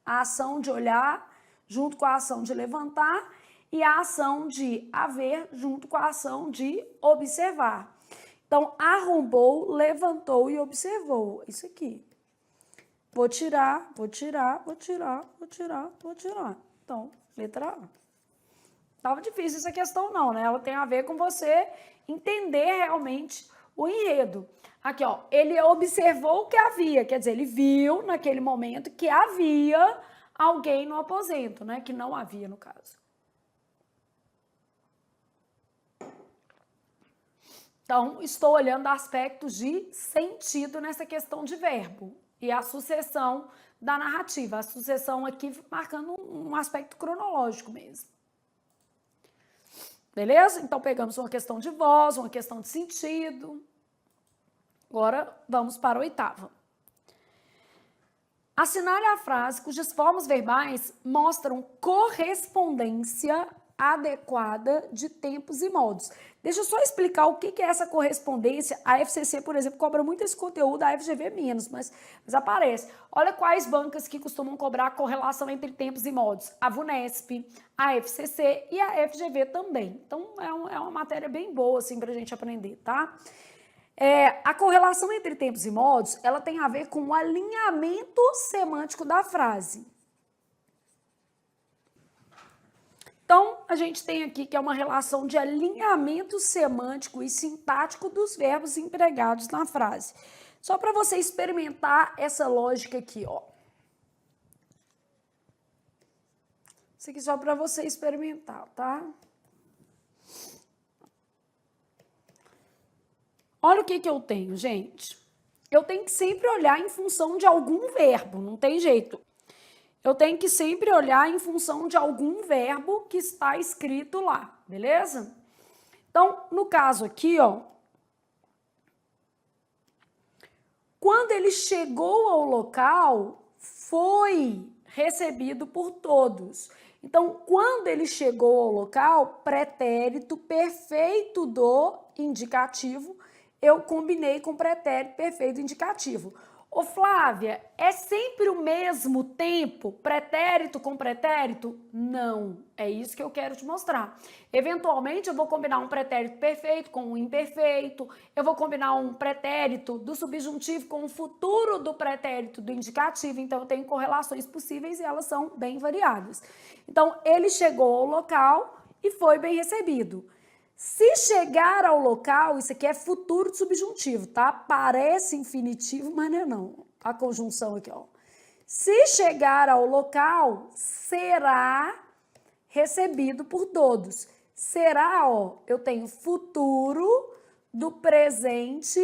A ação de olhar junto com a ação de levantar e a ação de haver junto com a ação de observar. Então, arrombou, levantou e observou. Isso aqui. Vou tirar, vou tirar, vou tirar, vou tirar, vou tirar. Então, letra A. Tava difícil essa questão não, né? Ela tem a ver com você entender realmente o enredo. Aqui, ó, ele observou que havia, quer dizer, ele viu naquele momento que havia alguém no aposento, né? Que não havia, no caso. Então, estou olhando aspectos de sentido nessa questão de verbo e a sucessão da narrativa. A sucessão aqui marcando um aspecto cronológico mesmo. Beleza? Então, pegamos uma questão de voz, uma questão de sentido. Agora, vamos para a oitava. Assinale a frase cujas formas verbais mostram correspondência adequada de tempos e modos. Deixa eu só explicar o que é essa correspondência. A FCC, por exemplo, cobra muito esse conteúdo, a FGV menos, mas aparece. Olha quais bancas que costumam cobrar a correlação entre tempos e modos. A VUNESP, a FCC e a FGV também. Então, é uma matéria bem boa, assim, pra gente aprender, tá? A correlação entre tempos e modos, ela tem a ver com o alinhamento semântico da frase. Então, a gente tem aqui que é uma relação de alinhamento semântico e sintático dos verbos empregados na frase. Só para você experimentar essa lógica aqui, ó. Isso aqui só para você experimentar, tá? Olha o que eu tenho, gente. Eu tenho que sempre olhar em função de algum verbo, não tem jeito. Eu tenho que sempre olhar em função de algum verbo que está escrito lá, beleza? Então, no caso aqui, ó, quando ele chegou ao local, foi recebido por todos. Então, quando ele chegou ao local, pretérito perfeito do indicativo, eu combinei com pretérito perfeito indicativo. Ô Flávia, é sempre o mesmo tempo, pretérito com pretérito? Não, é isso que eu quero te mostrar. Eventualmente eu vou combinar um pretérito perfeito com um imperfeito, eu vou combinar um pretérito do subjuntivo com o futuro do pretérito do indicativo, então eu tenho correlações possíveis e elas são bem variadas. Então, ele chegou ao local e foi bem recebido. Se chegar ao local, isso aqui é futuro de subjuntivo, tá? Parece infinitivo, mas não é não. A conjunção aqui, ó. Se chegar ao local, será recebido por todos. Será, ó, eu tenho futuro do presente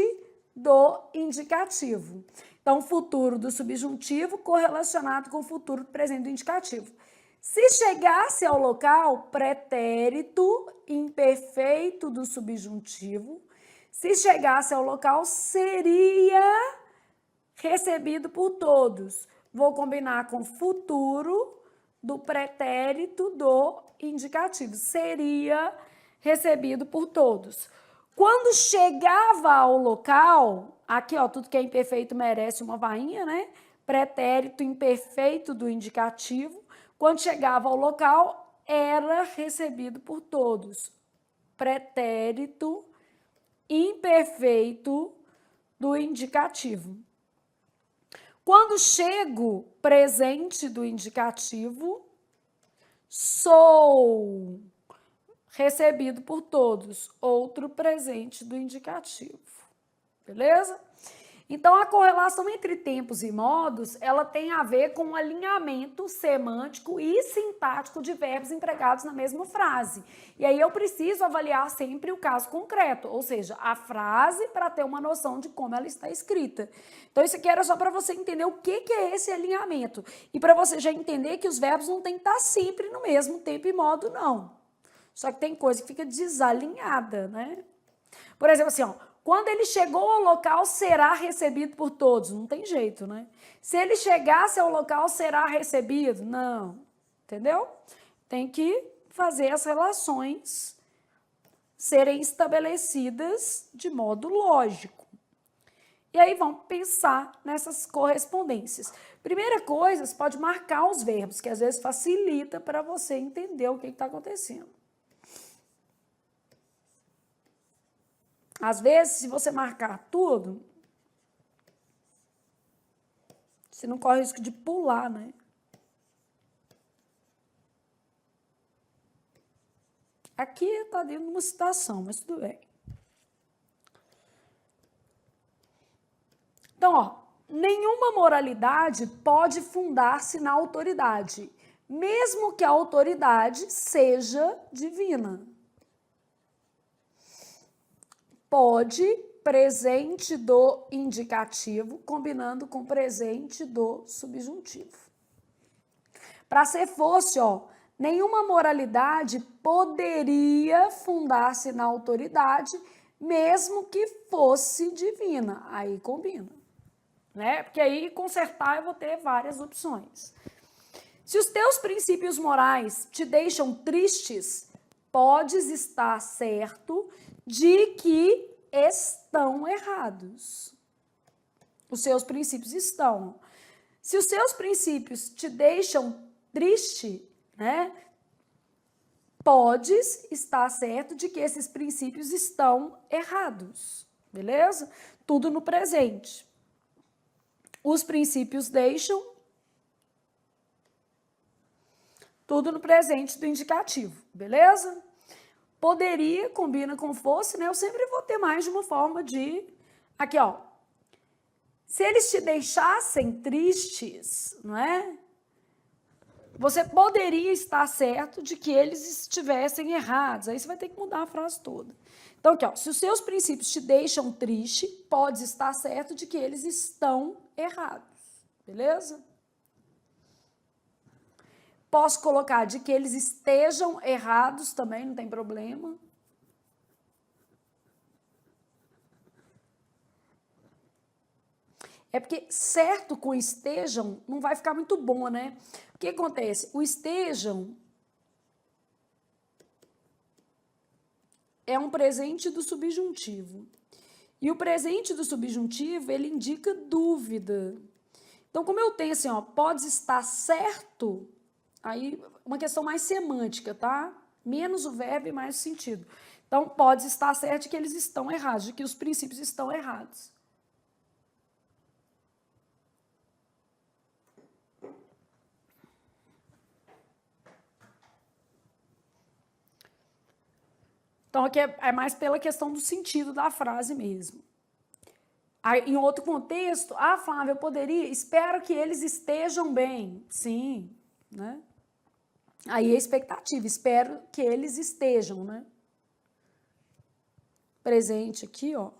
do indicativo. Então, futuro do subjuntivo correlacionado com o futuro do presente do indicativo. Se chegasse ao local, pretérito imperfeito do subjuntivo, se chegasse ao local, seria recebido por todos. Vou combinar com futuro do pretérito do indicativo. Seria recebido por todos. Quando chegava ao local, aqui, ó, tudo que é imperfeito merece uma vainha, né? Pretérito imperfeito do indicativo. Quando chegava ao local, era recebido por todos. Pretérito imperfeito do indicativo. Quando chego, presente do indicativo, sou recebido por todos. Outro presente do indicativo. Beleza? Então, a correlação entre tempos e modos, ela tem a ver com o alinhamento semântico e sintático de verbos empregados na mesma frase. E aí eu preciso avaliar sempre o caso concreto, ou seja, a frase para ter uma noção de como ela está escrita. Então, isso aqui era só para você entender o que é esse alinhamento. E para você já entender que os verbos não têm que estar sempre no mesmo tempo e modo, não. Só que tem coisa que fica desalinhada, né? Por exemplo, assim, ó. Quando ele chegou ao local, será recebido por todos. Não tem jeito, né? Se ele chegasse ao local, será recebido? Não. Entendeu? Tem que fazer as relações serem estabelecidas de modo lógico. E aí vamos pensar nessas correspondências. Primeira coisa, você pode marcar os verbos, que às vezes facilita para você entender o que está acontecendo. Às vezes, se você marcar tudo, você não corre o risco de pular, né? Aqui está dentro de uma citação, mas tudo bem. Então, ó, nenhuma moralidade pode fundar-se na autoridade, mesmo que a autoridade seja divina. Pode, presente do indicativo, combinando com presente do subjuntivo. Para ser fosse, ó, nenhuma moralidade poderia fundar-se na autoridade, mesmo que fosse divina. Aí combina, né? Porque aí consertar eu vou ter várias opções. Se os teus princípios morais te deixam tristes, podes estar certo de que estão errados. Os seus princípios estão. Se os seus princípios te deixam triste, né? Podes estar certo de que esses princípios estão errados, beleza? Tudo no presente. Os princípios deixam, tudo no presente do indicativo, beleza? Poderia, combina com fosse, né? Eu sempre vou ter mais de uma forma de... Aqui, ó. Se eles te deixassem tristes, não é? Você poderia estar certo de que eles estivessem errados. Aí você vai ter que mudar a frase toda. Então, aqui, ó. Se os seus princípios te deixam triste, pode estar certo de que eles estão errados. Beleza? Posso colocar de que eles estejam errados também, não tem problema. É porque certo com estejam não vai ficar muito bom, né? O que acontece? O estejam é um presente do subjuntivo. E o presente do subjuntivo, ele indica dúvida. Então, como eu tenho assim, ó, pode estar certo... Aí, uma questão mais semântica, tá? Menos o verbo e mais o sentido. Então, pode estar certo de que eles estão errados, de que os princípios estão errados. Então, aqui é mais pela questão do sentido da frase mesmo. Aí, em outro contexto, Flávia, eu poderia, espero que eles estejam bem. Sim, né? Aí a expectativa, espero que eles estejam, né? Presente aqui, ó.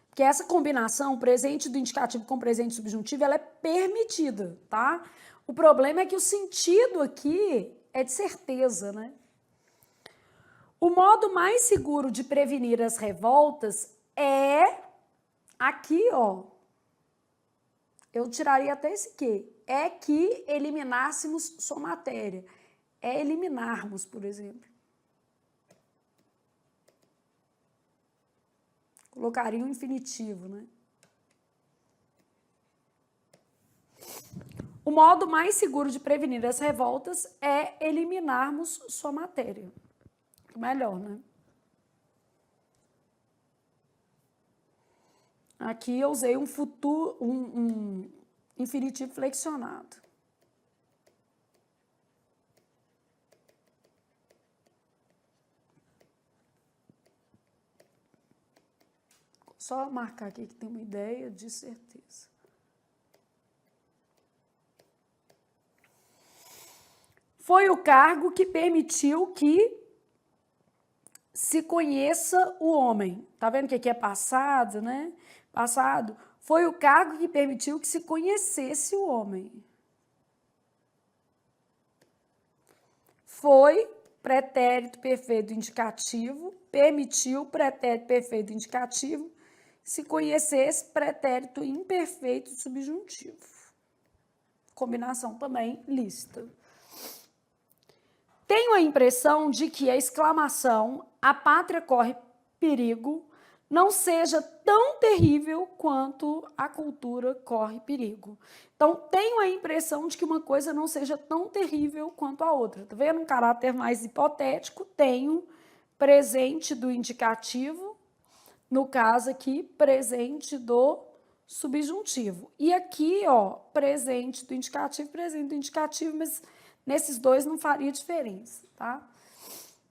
Porque essa combinação, presente do indicativo com presente subjuntivo, ela é permitida, tá? O problema é que o sentido aqui é de certeza, né? O modo mais seguro de prevenir as revoltas é aqui, ó. Eu tiraria até esse quê? É que eliminássemos sua matéria. É eliminarmos, por exemplo. Colocaria um infinitivo, né? O modo mais seguro de prevenir as revoltas é eliminarmos sua matéria. Melhor, né? Aqui eu usei um futuro, um infinitivo flexionado. Só marcar aqui que tem uma ideia de certeza. Foi o cargo que permitiu que se conheça o homem. Tá vendo que aqui é passado, né? Passado. Foi o cargo que permitiu que se conhecesse o homem. Foi pretérito perfeito indicativo, permitiu pretérito perfeito indicativo, se conhecesse pretérito imperfeito subjuntivo. Combinação também lícita. Tenho a impressão de que a exclamação "a pátria corre perigo" não seja tão terrível quanto "a cultura corre perigo". Então, tenho a impressão de que uma coisa não seja tão terrível quanto a outra. Tá vendo? Um caráter mais hipotético, tenho presente do indicativo, no caso aqui, presente do subjuntivo. E aqui, ó, presente do indicativo, mas nesses dois não faria diferença, tá?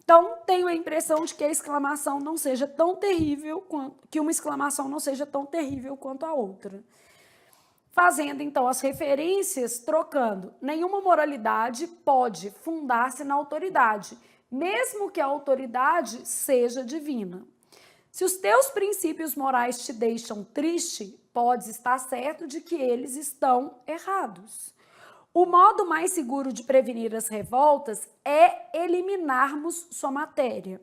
Então, tenho a impressão de que a exclamação não seja tão terrível quanto, que uma exclamação não seja tão terrível quanto a outra. Fazendo, então, as referências, trocando. Nenhuma moralidade pode fundar-se na autoridade, mesmo que a autoridade seja divina. Se os teus princípios morais te deixam triste, podes estar certo de que eles estão errados. O modo mais seguro de prevenir as revoltas é eliminarmos sua matéria.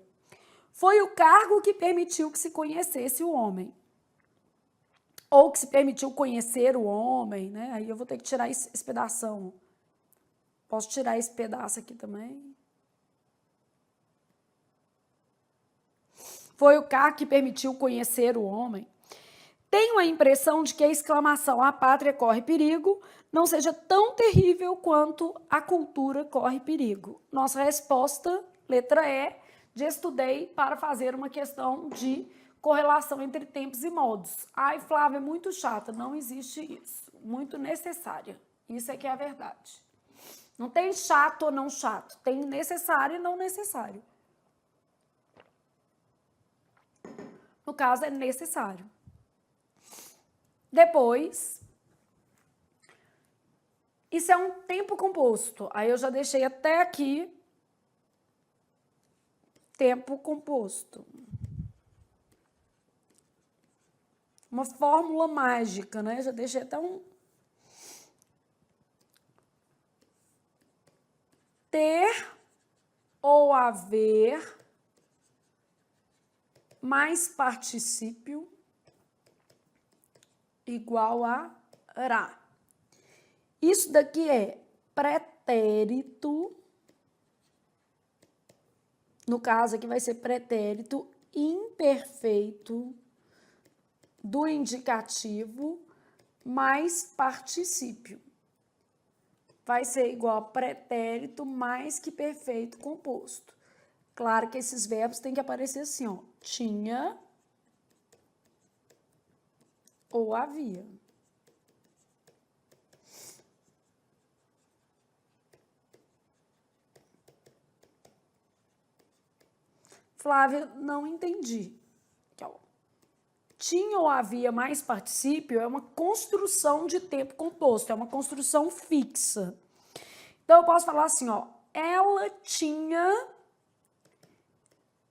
Foi o cargo que permitiu que se conhecesse o homem. Ou que se permitiu conhecer o homem, né? Aí eu vou ter que tirar esse pedação. Posso tirar esse pedaço aqui também? Foi o cargo que permitiu conhecer o homem. Tenho a impressão de que a exclamação "a pátria corre perigo" não seja tão terrível quanto "a cultura corre perigo". Nossa resposta, letra E, de estudei para fazer uma questão de correlação entre tempos e modos. Ai, Flávia, é muito chata. Não existe isso. Muito necessária. Isso é que é a verdade. Não tem chato ou não chato. Tem necessário e não necessário. No caso, é necessário. Depois, isso é um tempo composto. Aí eu já deixei até aqui tempo composto. Uma fórmula mágica, né? Já deixei até um... Ter ou haver mais particípio igual a ra. Isso daqui é pretérito, no caso aqui vai ser pretérito imperfeito do indicativo mais particípio. Vai ser igual a pretérito mais que perfeito composto. Claro que esses verbos têm que aparecer assim, ó. Tinha ou havia. Flávia, não entendi. Aqui, ó. Tinha ou havia mais particípio é uma construção de tempo composto, é uma construção fixa. Então, eu posso falar assim, ó. Ela tinha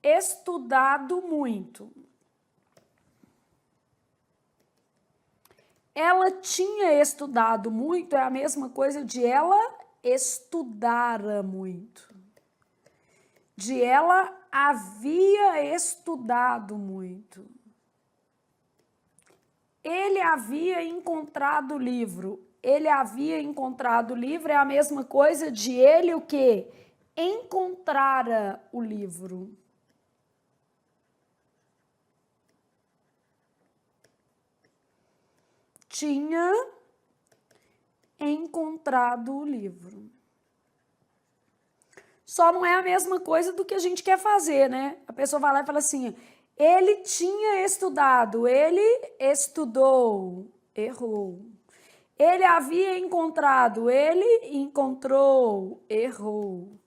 estudado muito. Ela tinha estudado muito é a mesma coisa de ela estudara muito. De ela havia estudado muito. Ele havia encontrado o livro. Ele havia encontrado o livro é a mesma coisa de ele o quê? Encontrara o livro. Tinha encontrado o livro. Só não é a mesma coisa do que a gente quer fazer, né? A pessoa vai lá e fala assim, ele tinha estudado, ele estudou, errou. Ele havia encontrado, ele encontrou, errou.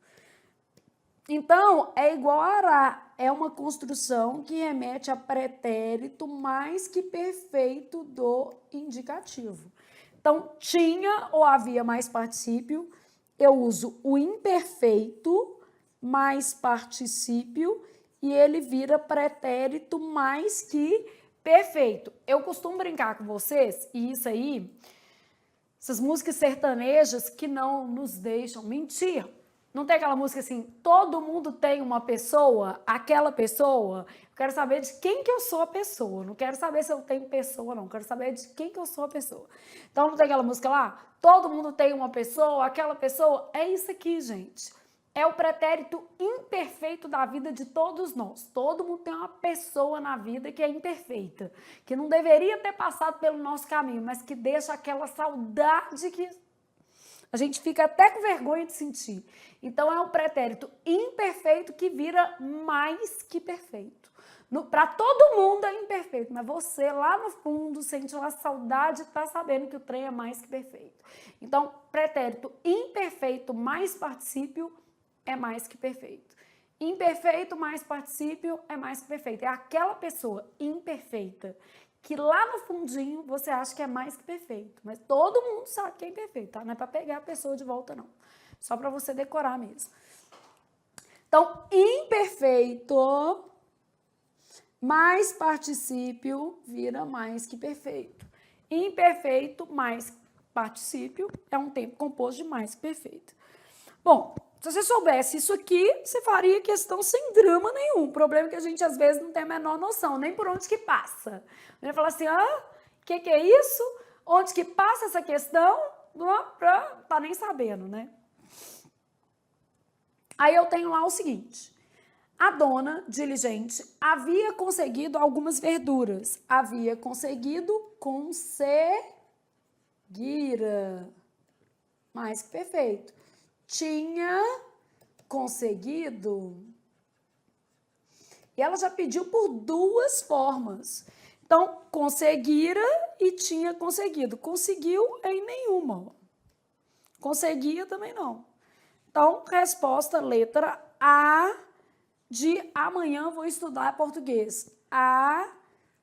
Então, é igual a ará, é uma construção que remete a pretérito mais que perfeito do indicativo. Então, tinha ou havia mais particípio, eu uso o imperfeito mais particípio e ele vira pretérito mais que perfeito. Eu costumo brincar com vocês, e isso aí, essas músicas sertanejas que não nos deixam mentir. Não tem aquela música assim, todo mundo tem uma pessoa, aquela pessoa. Eu quero saber de quem que eu sou a pessoa. Não quero saber se eu tenho pessoa, não. Quero saber de quem que eu sou a pessoa. Então, não tem aquela música lá? Todo mundo tem uma pessoa, aquela pessoa. É isso aqui, gente. É o pretérito imperfeito da vida de todos nós. Todo mundo tem uma pessoa na vida que é imperfeita. Que não deveria ter passado pelo nosso caminho, mas que deixa aquela saudade que a gente fica até com vergonha de sentir. Então, é um pretérito imperfeito que vira mais que perfeito. Para todo mundo é imperfeito, mas você lá no fundo sente uma saudade e está sabendo que o trem é mais que perfeito. Então, pretérito imperfeito mais particípio é mais que perfeito. Imperfeito mais particípio é mais que perfeito. É aquela pessoa imperfeita que lá no fundinho você acha que é mais que perfeito. Mas todo mundo sabe que é imperfeito, tá? Não é para pegar a pessoa de volta, não. Só para você decorar mesmo. Então, imperfeito mais particípio vira mais que perfeito. Imperfeito mais particípio é um tempo composto de mais que perfeito. Bom, se você soubesse isso aqui, você faria questão sem drama nenhum. O problema é que a gente, às vezes, não tem a menor noção, nem por onde que passa. A gente fala assim, o que é isso? Onde que passa essa questão? Tá nem sabendo, né? Aí eu tenho lá o seguinte. A dona, diligente, havia conseguido algumas verduras. Havia conseguido conseguira. Mais que perfeito. Tinha conseguido. E ela já pediu por duas formas. Então, conseguira e tinha conseguido. Conseguiu em nenhuma. Conseguia também não. Então, resposta letra A de amanhã vou estudar português. A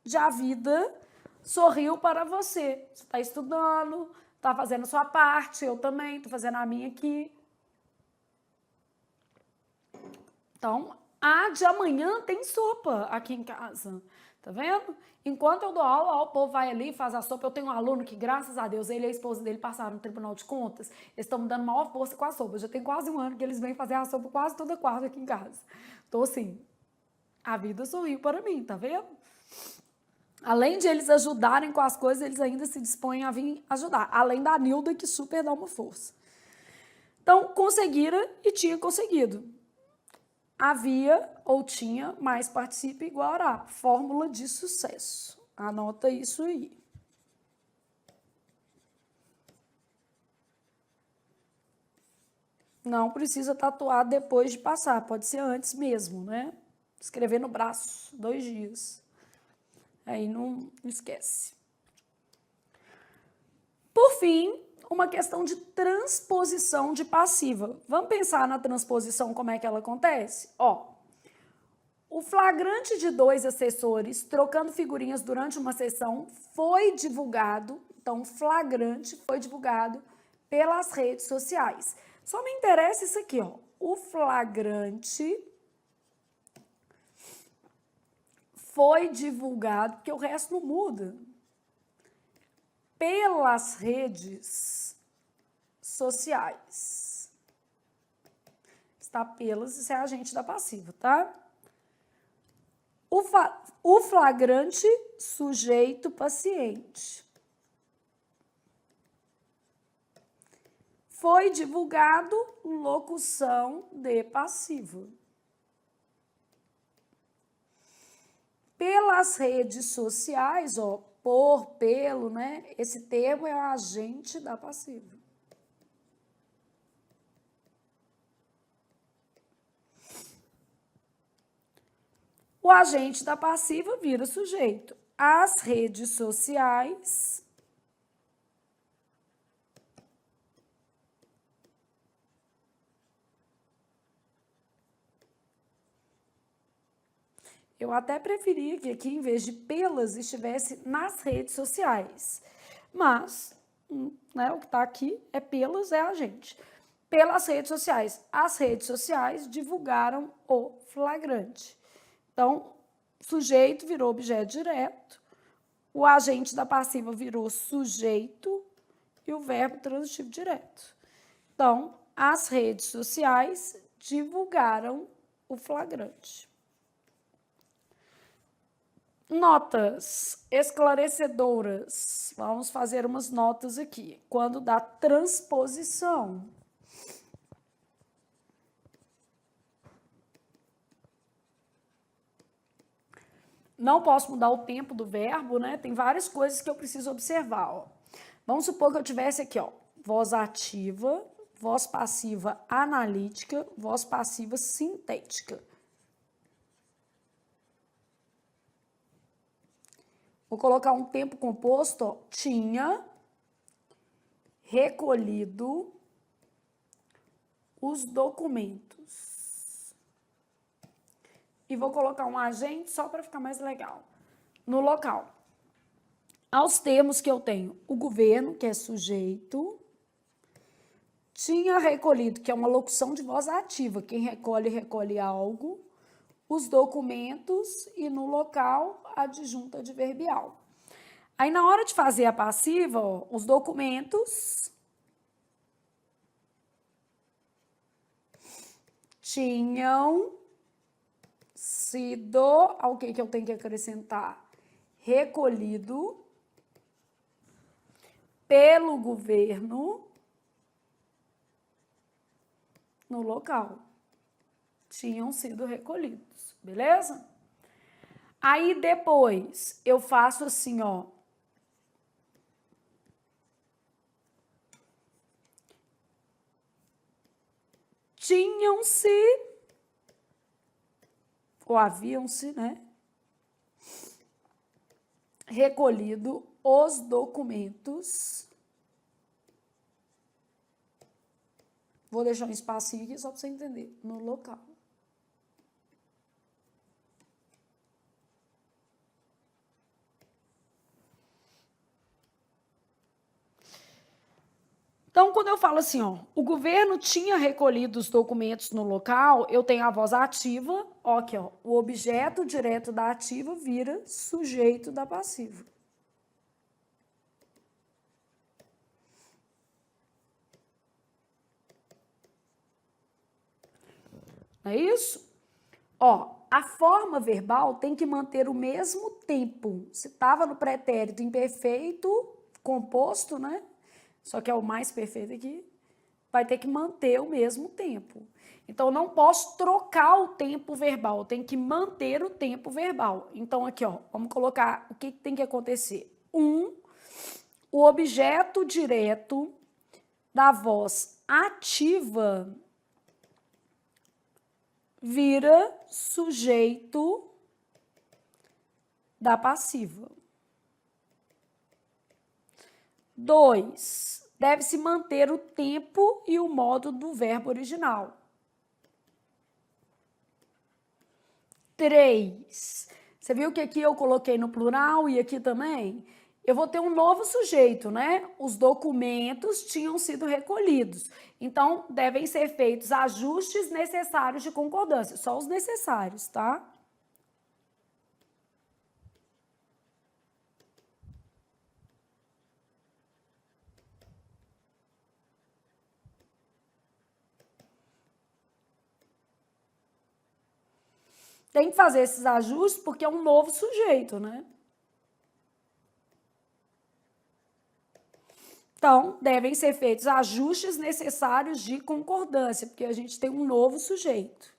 de a vida sorriu para você. Você está estudando, está fazendo sua parte, eu também estou fazendo a minha aqui. Então, a de amanhã tem sopa aqui em casa. Tá vendo? Enquanto eu dou aula, o povo vai ali e faz a sopa. Eu tenho um aluno que, graças a Deus, ele e a esposa dele passaram no Tribunal de Contas. Eles estão me dando maior força com a sopa. Já tem quase um ano que eles vêm fazer a sopa quase toda quarta aqui em casa. Então, assim, a vida sorriu para mim, tá vendo? Além de eles ajudarem com as coisas, eles ainda se dispõem a vir ajudar. Além da Nilda, que super dá uma força. Então, conseguira e tinha conseguido. Havia ou tinha mais participe igual a fórmula de sucesso. Anota isso aí. Não precisa tatuar depois de passar, pode ser antes mesmo, né? Escrever no braço, 2 dias. Aí não esquece. Por fim, uma questão de transposição de passiva. Vamos pensar na transposição, como é que ela acontece? O flagrante de 2 assessores trocando figurinhas durante uma sessão foi divulgado, então flagrante foi divulgado pelas redes sociais. Só me interessa isso aqui, o flagrante foi divulgado, porque o resto não muda, pelas redes sociais. Está pelas, isso é agente da passiva, tá? O flagrante, sujeito, paciente. Foi divulgado locução de passiva. Pelas redes sociais, pelo, né? Esse termo é o agente da passiva. O agente da passiva vira sujeito. As redes sociais eu até preferia que aqui, em vez de pelas, estivesse nas redes sociais. Mas, né, o que está aqui é pelas, é agente. Pelas redes sociais. As redes sociais divulgaram o flagrante. Então, sujeito virou objeto direto, o agente da passiva virou sujeito e o verbo transitivo direto. Então, as redes sociais divulgaram o flagrante. Notas esclarecedoras. Vamos fazer umas notas aqui. Quando dá transposição. Não posso mudar o tempo do verbo, né? Tem várias coisas que eu preciso observar. Vamos supor que eu tivesse aqui, voz ativa, voz passiva analítica, voz passiva sintética. Vou colocar um tempo composto, tinha recolhido os documentos. e vou colocar um agente só para ficar mais legal. No local. Aos termos que eu tenho, o governo, que é sujeito, tinha recolhido, que é uma locução de voz ativa, quem recolhe, recolhe algo, os documentos e no local, a adjunta adverbial. Aí, na hora de fazer a passiva, ó, os documentos tinham sido, ao que eu tenho que acrescentar? Recolhido pelo governo no local. Tinham sido recolhidos, beleza? Aí depois eu faço assim, ó. Tinham-se, ou haviam-se, né? Recolhido os documentos. Vou deixar um espacinho aqui só para você entender. No local. Então, quando eu falo assim, ó, o governo tinha recolhido os documentos no local, eu tenho a voz ativa, ó, aqui, ó, o objeto direto da ativa vira sujeito da passiva. Não é isso? Ó, a forma verbal tem que manter o mesmo tempo. Se estava no pretérito imperfeito, composto, né? Só que é o mais perfeito aqui, vai ter que manter o mesmo tempo. Então, eu não posso trocar o tempo verbal, eu tenho que manter o tempo verbal. Então, aqui, ó, vamos colocar o que tem que acontecer. O objeto direto da voz ativa vira sujeito da passiva. 2, deve-se manter o tempo e o modo do verbo original. 3, você viu que aqui eu coloquei no plural e aqui também? Eu vou ter um novo sujeito, né? Os documentos tinham sido recolhidos. Então, devem ser feitos ajustes necessários de concordância. Só os necessários, tá? Tem que fazer esses ajustes porque é um novo sujeito, né? Então, devem ser feitos ajustes necessários de concordância, porque a gente tem um novo sujeito.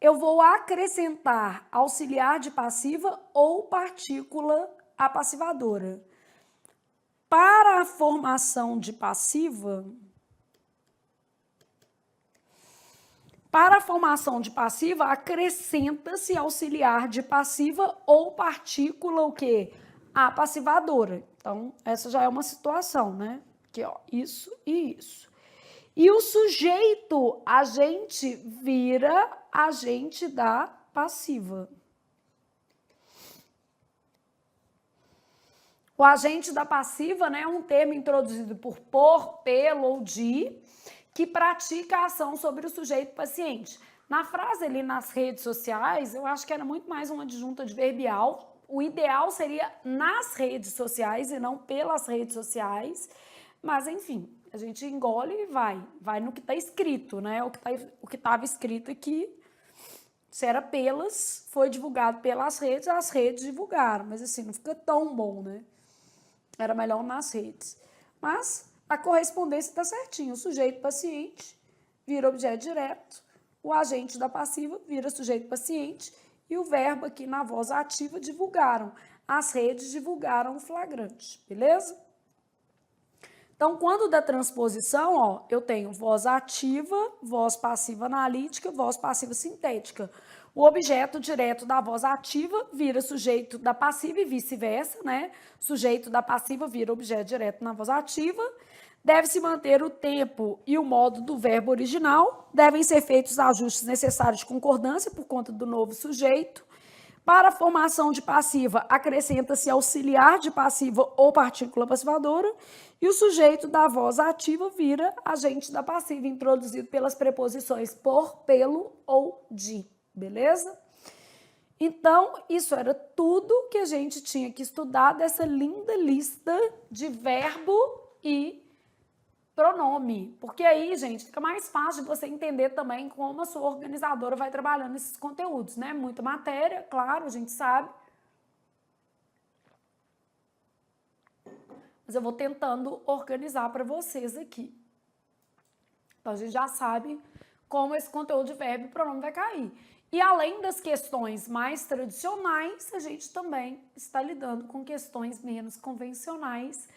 Eu vou acrescentar auxiliar de passiva ou partícula apassivadora. Para a formação de passiva, acrescenta-se auxiliar de passiva ou partícula o quê? Apassivadora. Então, essa já é uma situação, né? Aqui, ó, isso e isso. E o sujeito agente vira agente da passiva. O agente da passiva, né, é um termo introduzido por pelo ou de, que pratica a ação sobre o sujeito paciente. Na frase ali nas redes sociais, eu acho que era muito mais uma adjunta adverbial. O ideal seria nas redes sociais e não pelas redes sociais. Mas, enfim, a gente engole e vai no que está escrito, né? O que estava escrito aqui, se era pelas, foi divulgado pelas redes, as redes divulgaram. Mas, assim, não fica tão bom, né? Era melhor nas redes. Mas a correspondência está certinho. O sujeito paciente vira objeto direto, o agente da passiva vira sujeito paciente e o verbo aqui na voz ativa divulgaram. As redes divulgaram o flagrante, beleza? Então, quando da transposição, ó, eu tenho voz ativa, voz passiva analítica, voz passiva sintética. O objeto direto da voz ativa vira sujeito da passiva e vice-versa, né? Sujeito da passiva vira objeto direto na voz ativa. Deve-se manter o tempo e o modo do verbo original. Devem ser feitos os ajustes necessários de concordância por conta do novo sujeito. Para a formação de passiva, acrescenta-se auxiliar de passiva ou partícula passivadora. E o sujeito da voz ativa vira agente da passiva, introduzido pelas preposições por, pelo ou de. Beleza? Então, isso era tudo que a gente tinha que estudar dessa linda lista de verbo e pronome. Porque aí, gente, fica mais fácil de você entender também como a sua organizadora vai trabalhando esses conteúdos, né? Muita matéria, claro, a gente sabe. Mas eu vou tentando organizar para vocês aqui. Então, a gente já sabe como esse conteúdo de verbo e pronome vai cair. E além das questões mais tradicionais, a gente também está lidando com questões menos convencionais,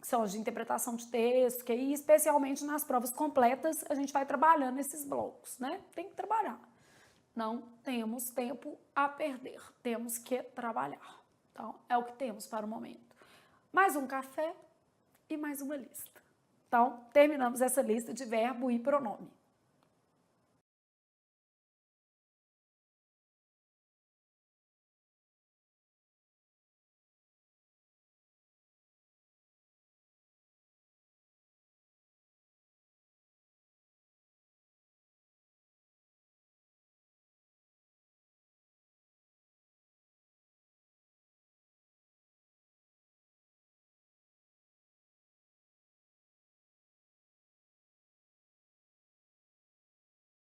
que são as de interpretação de texto, que aí, especialmente nas provas completas, a gente vai trabalhando esses blocos, né? Tem que trabalhar. Não temos tempo a perder, temos que trabalhar. Então, é o que temos para o momento. Mais um café e mais uma lista. Então, terminamos essa lista de verbo e pronome.